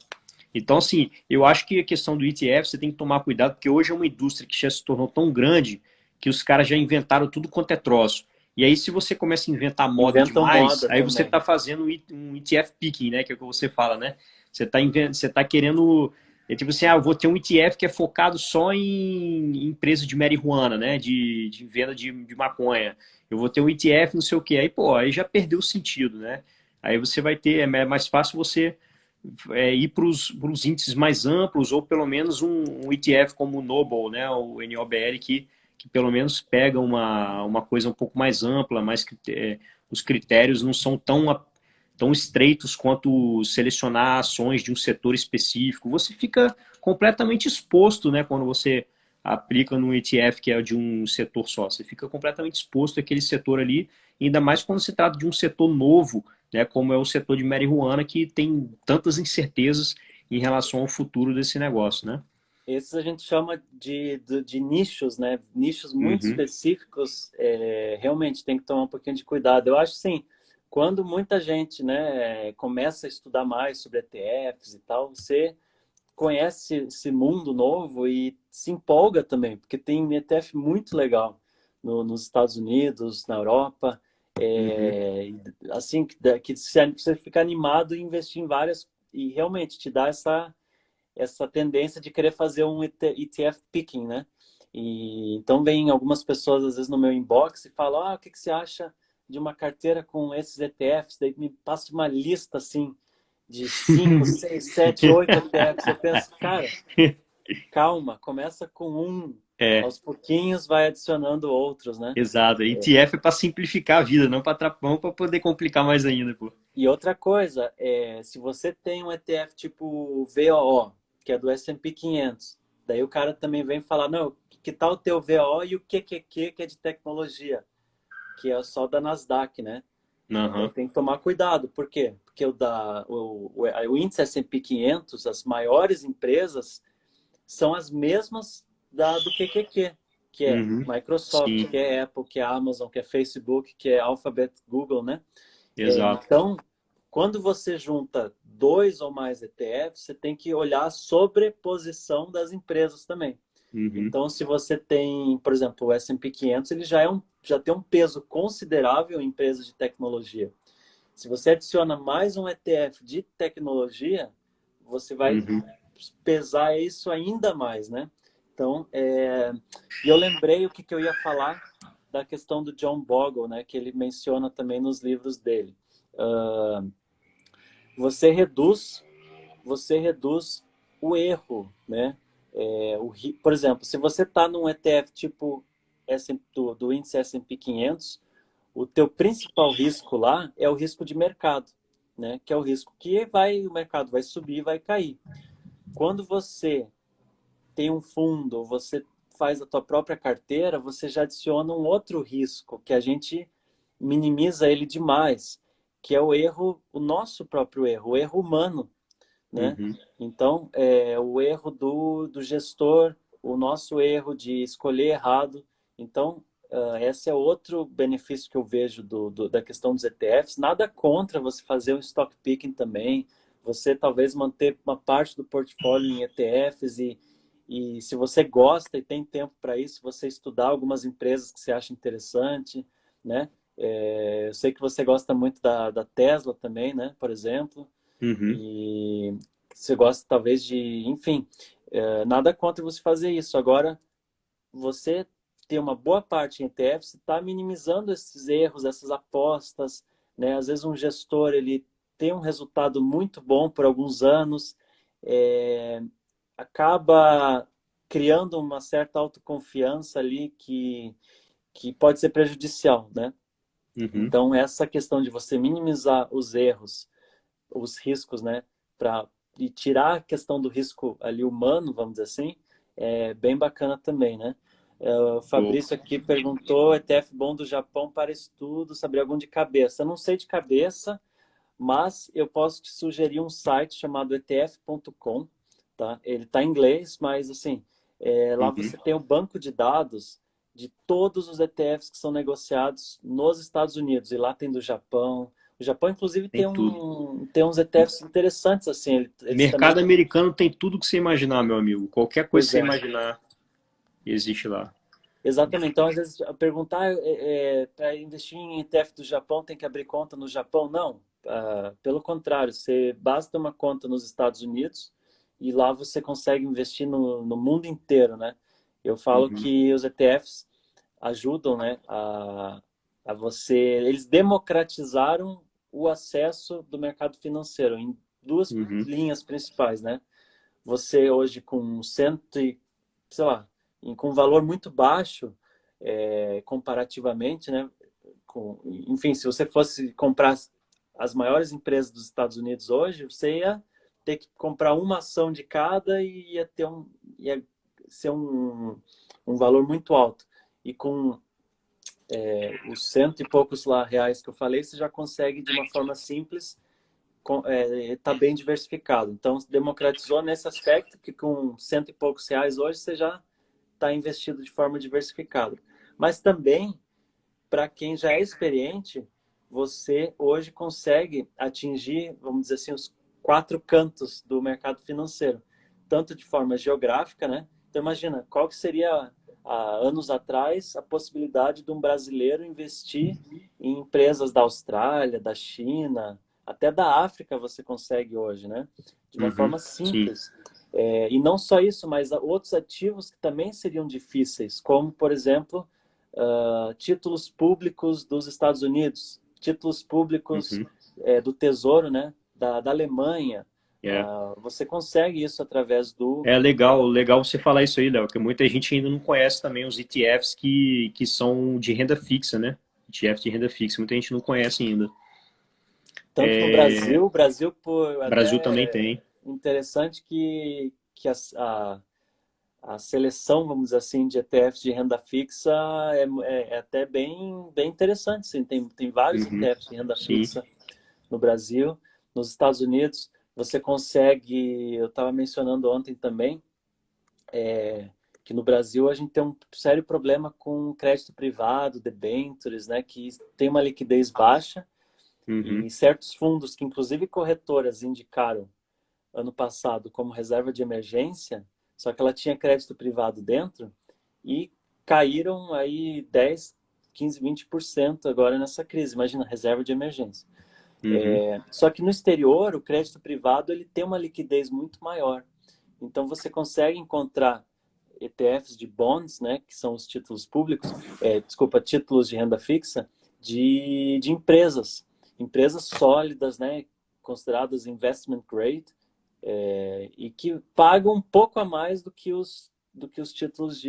Então, assim, eu acho que a questão do ETF você tem que tomar cuidado, porque hoje é uma indústria que já se tornou tão grande que os caras já inventaram tudo quanto é troço. E aí, se você começa a inventar moda
inventam
demais,
moda
aí você
também.
está fazendo um ETF picking, né? Que é o que você fala, né? Você tá querendo. É tipo assim, eu vou ter um ETF que é focado só em empresa de marihuana, né? De venda de maconha. Eu vou ter um ETF, não sei o quê. Aí, pô, aí já perdeu o sentido, né? Aí você vai ter, é mais fácil você ir para os índices mais amplos, ou pelo menos um ETF como o Noble, né, o NOBL, que pelo menos pega uma coisa um pouco mais ampla, os critérios não são tão estreitos quanto selecionar ações de um setor específico. Você fica completamente exposto, né, quando você aplica num ETF que é de um setor só. Você fica completamente exposto àquele setor ali, ainda mais quando se trata de um setor novo, né, como é o setor de marihuana, que tem tantas incertezas em relação ao futuro desse negócio, né?
Esses a gente chama de nichos, né? Nichos muito
Uhum,
específicos, realmente tem que tomar um pouquinho de cuidado. Eu acho sim, quando muita gente, né, começa a estudar mais sobre ETFs e tal, você conhece esse mundo novo e se empolga também, porque tem ETF muito legal nos Estados Unidos, na Europa,
uhum.
assim que você fica animado em investir em várias e realmente te dá essa tendência de querer fazer um ETF picking, né? E então vem algumas pessoas às vezes no meu inbox e falam: o que que você acha de uma carteira com esses ETFs? Daí me passa uma lista assim de 5, 6, 7, 8 ETFs. Eu penso, cara, calma, começa com um,
É,
aos pouquinhos vai adicionando outros, né?
exato. ETF é para simplificar a vida, não para poder complicar mais ainda, pô.
E outra coisa, se você tem um ETF tipo VOO, que é do S&P 500. Daí o cara também vem falar, não, que tal o teu VO e o QQQ, que é de tecnologia, que é só da Nasdaq, né? Daí
Aham.
tem que tomar cuidado. Por quê? Porque o índice S&P 500, as maiores empresas, são as mesmas do QQQ, que é
Uhum.
Microsoft,
Sim,
que é Apple, que é Amazon, que é Facebook, que é Alphabet, Google, né?
exato.
Então, quando você junta dois ou mais ETFs, você tem que olhar a sobreposição das empresas também.
Uhum.
Então, se você tem, por exemplo, o S&P 500, ele já tem um peso considerável em empresas de tecnologia. Se você adiciona mais um ETF de tecnologia, você vai
Uhum.
pesar isso ainda mais, né? Então, e eu lembrei o que eu ia falar da questão do John Bogle, né? Que ele menciona também nos livros dele. Uh, você reduz, você reduz o erro, né? Por exemplo, se você está num ETF tipo do índice S&P 500, o teu principal risco lá é o risco de mercado, né? Que é o risco que o mercado vai subir, vai cair. Quando você tem um fundo, você faz a tua própria carteira, você já adiciona um outro risco que a gente minimiza ele demais, que é o erro, o nosso próprio erro, o erro humano, né?
Uhum.
Então, o erro do gestor, o nosso erro de escolher errado. Então, esse é outro benefício que eu vejo da questão dos ETFs. Nada contra você fazer um stock picking também, você talvez manter uma parte do portfólio em ETFs e se você gosta e tem tempo para isso, você estudar algumas empresas que você acha interessante, né? Eu sei que você gosta muito da Tesla também, né? Por exemplo.
Uhum.
E você gosta talvez enfim, nada contra você fazer isso. Agora, você ter uma boa parte em ETF, você está minimizando esses erros, essas apostas, né? Às vezes um gestor ele tem um resultado muito bom por alguns anos, é, acaba criando uma certa autoconfiança ali que pode ser prejudicial, né?
Uhum.
Então, essa questão de você minimizar os erros, os riscos, né, e tirar a questão do risco ali humano, vamos dizer assim, é bem bacana também, né? O
Show.
Fabrício aqui perguntou, ETF bom do Japão para estudo, saber algum de cabeça. Eu não sei de cabeça, mas eu posso te sugerir um site chamado etf.com, tá? Ele está em inglês, mas assim, lá
Uhum.
você tem o banco de dados de todos os ETFs que são negociados nos Estados Unidos, e lá tem do Japão. O Japão, inclusive,
Tem tudo.
tem uns ETFs interessantes, assim, eles também...
Mercado americano tem tudo que você imaginar, meu amigo. Qualquer coisa que
Pois
você
é.
imaginar existe lá.
Exatamente. Então, às vezes, perguntar para investir em ETF do Japão tem que abrir conta no Japão? Não. Pelo contrário, você basta uma conta nos Estados Unidos e lá você consegue investir no mundo inteiro, né? Eu falo
Uhum.
que os ETFs ajudam, né, a você... Eles democratizaram o acesso do mercado financeiro em duas
Uhum.
linhas principais, né? Você hoje com sei lá, com um valor muito baixo comparativamente, né? Enfim, se você fosse comprar as maiores empresas dos Estados Unidos hoje, você ia ter que comprar uma ação de cada e ia ser um valor muito alto. E com os cento e poucos lá reais que eu falei, você já consegue de uma forma simples está bem diversificado. Então, democratizou nesse aspecto que com cento e poucos reais hoje você já está investido de forma diversificada. Mas também, para quem já é experiente, você hoje consegue atingir, vamos dizer assim, os quatro cantos do mercado financeiro, tanto de forma geográfica, né? Então, imagina, qual que seria, há anos atrás, a possibilidade de um brasileiro investir em empresas da Austrália, da China, até da África você consegue hoje, né? De uma
Uhum.
forma
Sim.
simples. E não só isso, mas outros ativos que também seriam difíceis, como, por exemplo, títulos públicos dos Estados Unidos, títulos públicos
Uhum.
do Tesouro, né, da Alemanha.
É.
Você consegue isso através do...
É legal, legal você falar isso aí, Léo, que muita gente ainda não conhece também os ETFs que são de renda fixa, né? ETF de renda fixa, muita gente não conhece ainda.
Tanto no Brasil,
O Brasil também
até
tem.
interessante que que a seleção, vamos dizer assim, de ETFs de renda fixa é até bem interessante. Sim. Tem vários
Uhum.
ETFs de renda
Sim.
fixa no Brasil. Nos Estados Unidos, você consegue... Eu estava mencionando ontem também, que no Brasil a gente tem um sério problema com crédito privado, debêntures, né, que tem uma liquidez baixa,
Uhum.
e certos fundos que inclusive corretoras indicaram ano passado como reserva de emergência, só que ela tinha crédito privado dentro, e caíram aí 10, 15, 20% agora nessa crise. Imagina, reserva de emergência.
Uhum.
Só que no exterior, o crédito privado ele tem uma liquidez muito maior. Então você consegue encontrar ETFs de bonds, né, que são os títulos públicos, títulos de renda fixa de empresas sólidas, né, consideradas investment grade, e que pagam um pouco a mais do que os títulos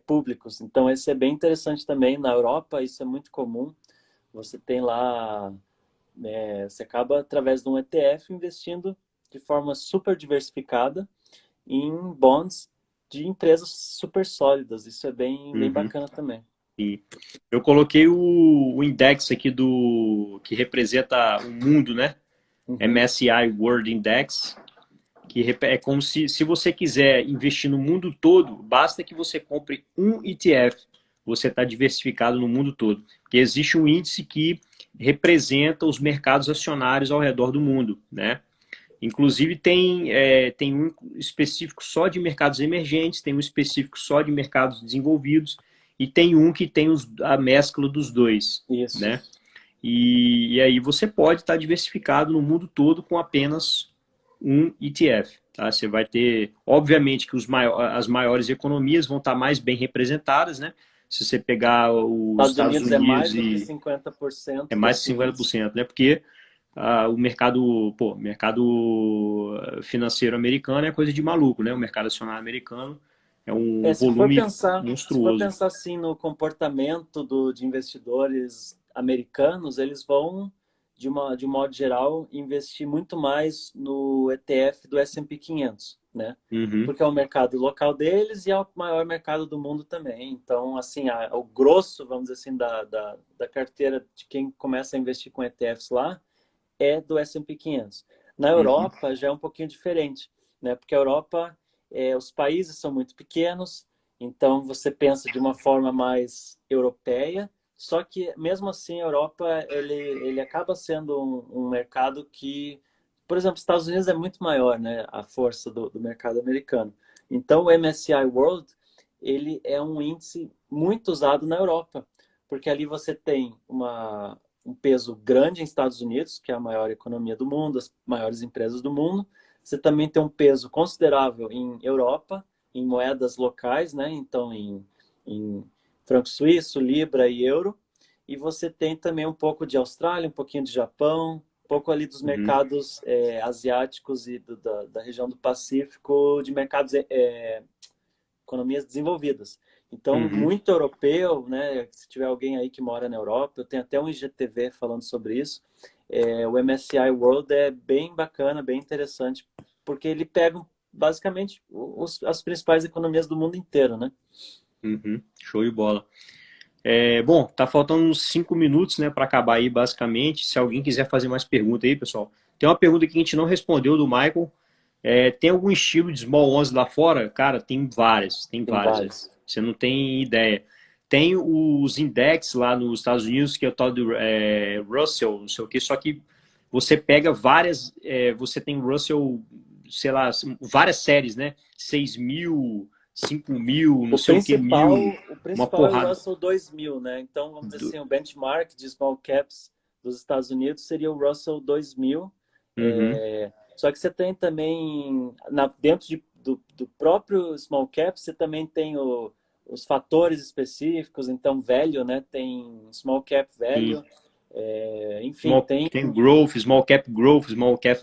públicos. Então, esse é bem interessante também. Na Europa, isso é muito comum. Você tem lá, você acaba, através de um ETF, investindo de forma super diversificada em bonds de empresas super sólidas. Isso é bem
Uhum.
bacana também.
E eu coloquei o index aqui que representa o mundo, né?
Uhum.
MSCI World Index, que é como se você quiser investir no mundo todo, basta que você compre um ETF. Você está diversificado no mundo todo. Porque existe um índice que representa os mercados acionários ao redor do mundo, né? Inclusive tem um específico só de mercados emergentes, tem um específico só de mercados desenvolvidos e tem um que tem a mescla dos dois,
Isso.
né? E aí você pode estar diversificado no mundo todo com apenas um ETF. Tá? Você vai ter, obviamente, que as maiores economias vão estar mais bem representadas, né? Se você pegar os
Estados
Estados
Unidos é
Unidos
mais do que
e
50%
é mais de
desse índice.
50%, né? Porque o mercado financeiro americano é coisa de maluco, né? O mercado acionário americano é um
Se for
volume
pensar, se for
monstruoso.
pensar assim no comportamento de investidores americanos, eles vão, de um modo geral, investir muito mais no ETF do S&P 500, né?
Uhum,
Porque é o mercado local deles e é o maior mercado do mundo também. Então, assim, o grosso, vamos dizer assim, da carteira de quem começa a investir com ETFs lá é do S&P 500. Na
uhum,
Europa já é um pouquinho diferente, né? Porque a Europa, os países são muito pequenos, então você pensa de uma forma mais europeia, só que mesmo assim a Europa ele acaba sendo um mercado que, por exemplo, os Estados Unidos é muito maior, né? A força do mercado americano. Então o MSCI World ele é um índice muito usado na Europa, porque ali você tem um peso grande em Estados Unidos, que é a maior economia do mundo, as maiores empresas do mundo. Você também tem um peso considerável em Europa, em moedas locais, né? Então, em franco suíço, libra e euro. E você tem também um pouco de Austrália, um pouquinho de Japão, um pouco ali dos
uhum,
mercados asiáticos e da região do Pacífico, de mercados economias desenvolvidas. Então,
uhum.
muito europeu, né? Se tiver alguém aí que mora na Europa, eu tenho até um IGTV falando sobre isso. O MSCI World é bem bacana, bem interessante, porque ele pega basicamente as principais economias do mundo inteiro, né?
Uhum, show de bola. Bom, tá faltando uns 5 minutos, né, para acabar aí, basicamente. Se alguém quiser fazer mais pergunta aí, pessoal. Tem uma pergunta que a gente não respondeu do Michael. Tem algum estilo de Small 11 lá fora? Cara, tem várias, tem
Tem
várias.
vários.
Você não tem ideia. Tem os index lá nos Estados Unidos, que é o tal do Russell, não sei o quê, só que você pega várias, você tem Russell, sei lá, várias séries, né? 6.000, 5.000, não
O
sei o que,
principal,
1.000,
o
uma
principal é o
porrada.
Russell 2000, né? Então, vamos dizer assim, o benchmark de small caps dos Estados Unidos seria o Russell 2000.
Uhum,
Só que você tem também, dentro do próprio small cap, você também tem os fatores específicos. Então, velho, né? Tem small cap
sim.
velho. Enfim, tem...
Tem growth, small cap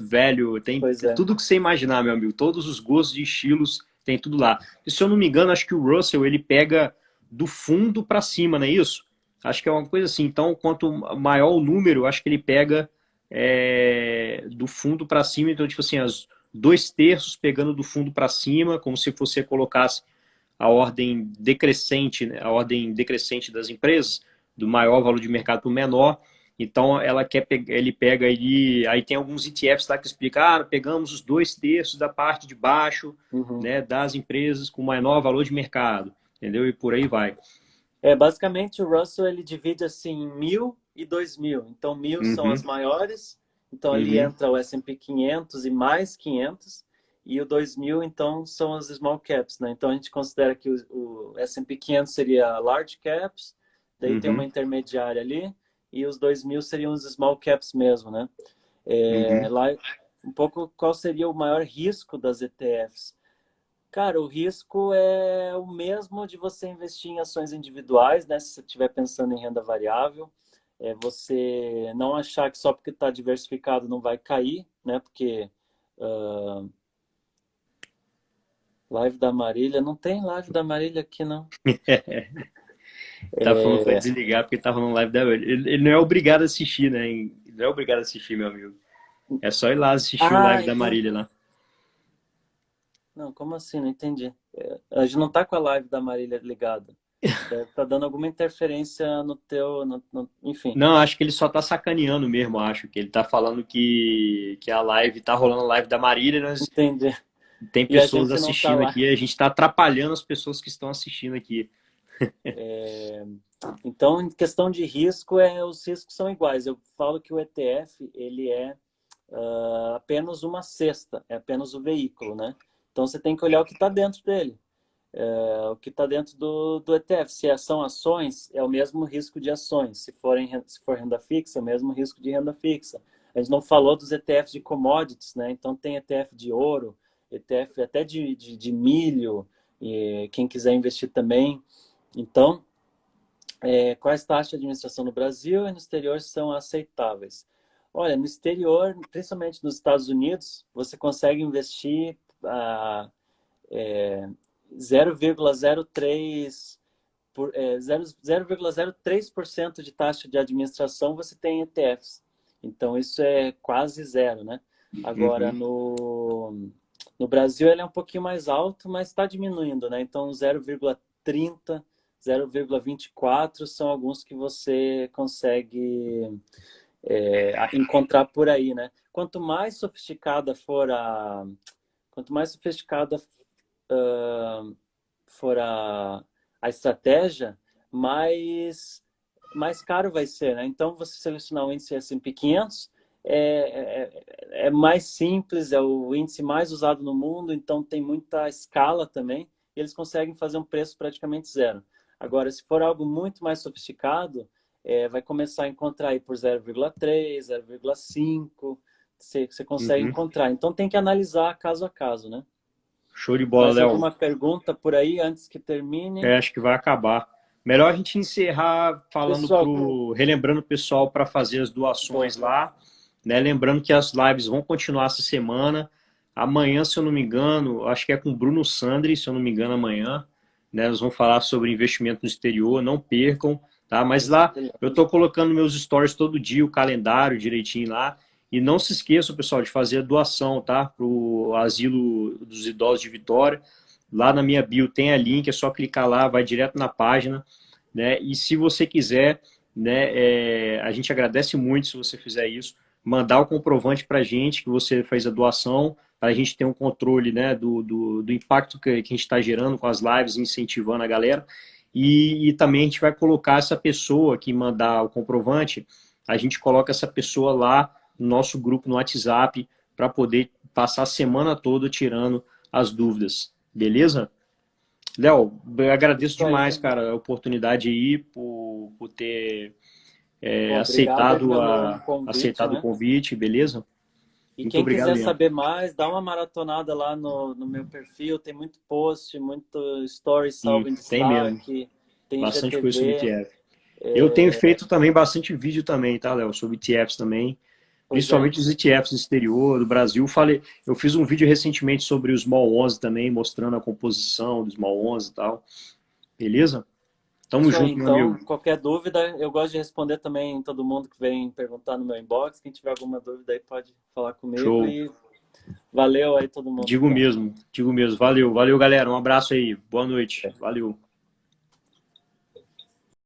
value, tem
Pois é.
tudo que você imaginar, meu amigo. Todos os gostos de estilos, tem tudo lá. E se eu não me engano, acho que o Russell ele pega do fundo para cima, não é isso? Acho que é uma coisa assim. Então, quanto maior o número, acho que ele pega do fundo para cima. Então, tipo assim, dois terços pegando do fundo para cima, como se você colocasse a ordem decrescente, né, a ordem decrescente das empresas, do maior valor de mercado para o menor. Então, ele pega aí tem alguns ETFs lá que explicam, pegamos os dois terços da parte de baixo,
Uhum.
né, das empresas com menor valor de mercado, entendeu? E por aí vai.
Basicamente o Russell ele divide assim em 1.000 e 2.000. Então 1.000 são as
Uhum,
maiores, então ali
uhum,
entra o S&P 500 e mais 500, e o 2.000 então são as small caps, né? Então a gente considera que o S&P 500 seria large caps, daí tem uma
uhum,
intermediária ali, e os 2.000 seriam os small caps mesmo, né?
uhum.
Lá um pouco qual seria o maior risco das ETFs? Cara, o risco é o mesmo de você investir em ações individuais, né? Se você estiver pensando em renda variável, você não achar que só porque está diversificado não vai cair, né? Porque uh, live da Marília, não tem live da Marília aqui, não.
Tá falando para
É,
desligar porque tava no live da ele não é obrigado a assistir, né? Ele não é obrigado a assistir, meu amigo. É só ir lá assistir o live da Marília
entendi.
lá.
Não, como assim? Não entendi. A gente não tá com a live da Marília ligada. Deve estar dando alguma interferência no teu, enfim.
Não, acho que ele só tá sacaneando mesmo, acho. Que ele tá falando que a live, tá rolando a live da Marília, nós
Entendi.
tem
E a
pessoas
gente não tá
assistindo
lá.
aqui, a gente tá atrapalhando as pessoas que estão assistindo aqui.
Então, em questão de risco, os riscos são iguais. Eu falo que o ETF ele é apenas uma cesta, é apenas o veículo, né? Então, você tem que olhar o que está dentro dele, o que está dentro do ETF. Se são ações, é o mesmo risco de ações. Se for renda fixa, é o mesmo risco de renda fixa. A gente não falou dos ETFs de commodities, né? Então, tem ETF de ouro, ETF até de milho, e quem quiser investir também. Então, quais taxas de administração no Brasil e no exterior são aceitáveis? Olha, no exterior, principalmente nos Estados Unidos, você consegue investir a 0,03 0,03% de taxa de administração você tem em ETFs. Então isso é quase zero, né? Agora
Uhum.
no Brasil ele é um pouquinho mais alto, mas está diminuindo, né? Então 0,30, 0,24 são alguns que você consegue encontrar por aí, né? Quanto mais sofisticada for a estratégia, mais caro vai ser, né? Então, você selecionar o índice S&P 500 é mais simples, é o índice mais usado no mundo, então tem muita escala também, e eles conseguem fazer um preço praticamente zero. Agora, se for algo muito mais sofisticado, vai começar a encontrar aí por 0,3, 0,5, você consegue
Uhum.
encontrar. Então, tem que analisar caso a caso, né?
Show de bola,
Mais
Léo.
alguma pergunta por aí antes que termine?
Acho que vai acabar. Melhor a gente encerrar
Pessoal,
relembrando o pessoal para fazer as doações
boa.
lá, né? Lembrando que as lives vão continuar essa semana. Amanhã, se eu não me engano, acho que é com o Bruno Sandri, se eu não me engano, amanhã, né? Nós vamos falar sobre investimento no exterior, não percam, tá? Mas lá eu estou colocando meus stories todo dia, o calendário direitinho lá. E não se esqueçam, pessoal, de fazer a doação, tá? Para o Asilo dos Idosos de Vitória. Lá na minha bio tem a link, é só clicar lá, vai direto na página, né? E se você quiser, né, a gente agradece muito se você fizer isso, mandar o comprovante para a gente que você fez a doação, para a gente ter um controle, né, do impacto que a gente está gerando com as lives, incentivando a galera. E também a gente vai colocar essa pessoa que mandar o comprovante, a gente coloca essa pessoa lá no nosso grupo no WhatsApp para poder passar a semana toda tirando as dúvidas. Beleza? Léo, eu agradeço
Isso aí.
demais, cara, a oportunidade aí por ter
Bom, obrigado aí pelo convite,
aceitado o
né?
convite, beleza?
E
Muito
quem
obrigado
quiser
mesmo.
saber mais, dá uma maratonada lá no meu perfil. Tem muito post, muito story salvo em
Tem mesmo.
destaque, tem
Bastante coisa sobre
IGTV.
ETF. Eu tenho feito também bastante vídeo também, tá, Léo? Sobre ETFs também.
Pois é,
Principalmente os ETFs do exterior, do Brasil. Eu fiz um vídeo recentemente sobre o Small 11 também, mostrando a composição do Small 11 e tal. Beleza? Tamo
isso aí.
junto, meu
Então,
amigo.
qualquer dúvida, eu gosto de responder também todo mundo que vem perguntar no meu inbox. Quem tiver alguma dúvida aí pode falar comigo
Show.
e Valeu aí todo mundo.
Digo mesmo, digo mesmo. Valeu, valeu, galera. Um abraço aí. Boa noite. Valeu.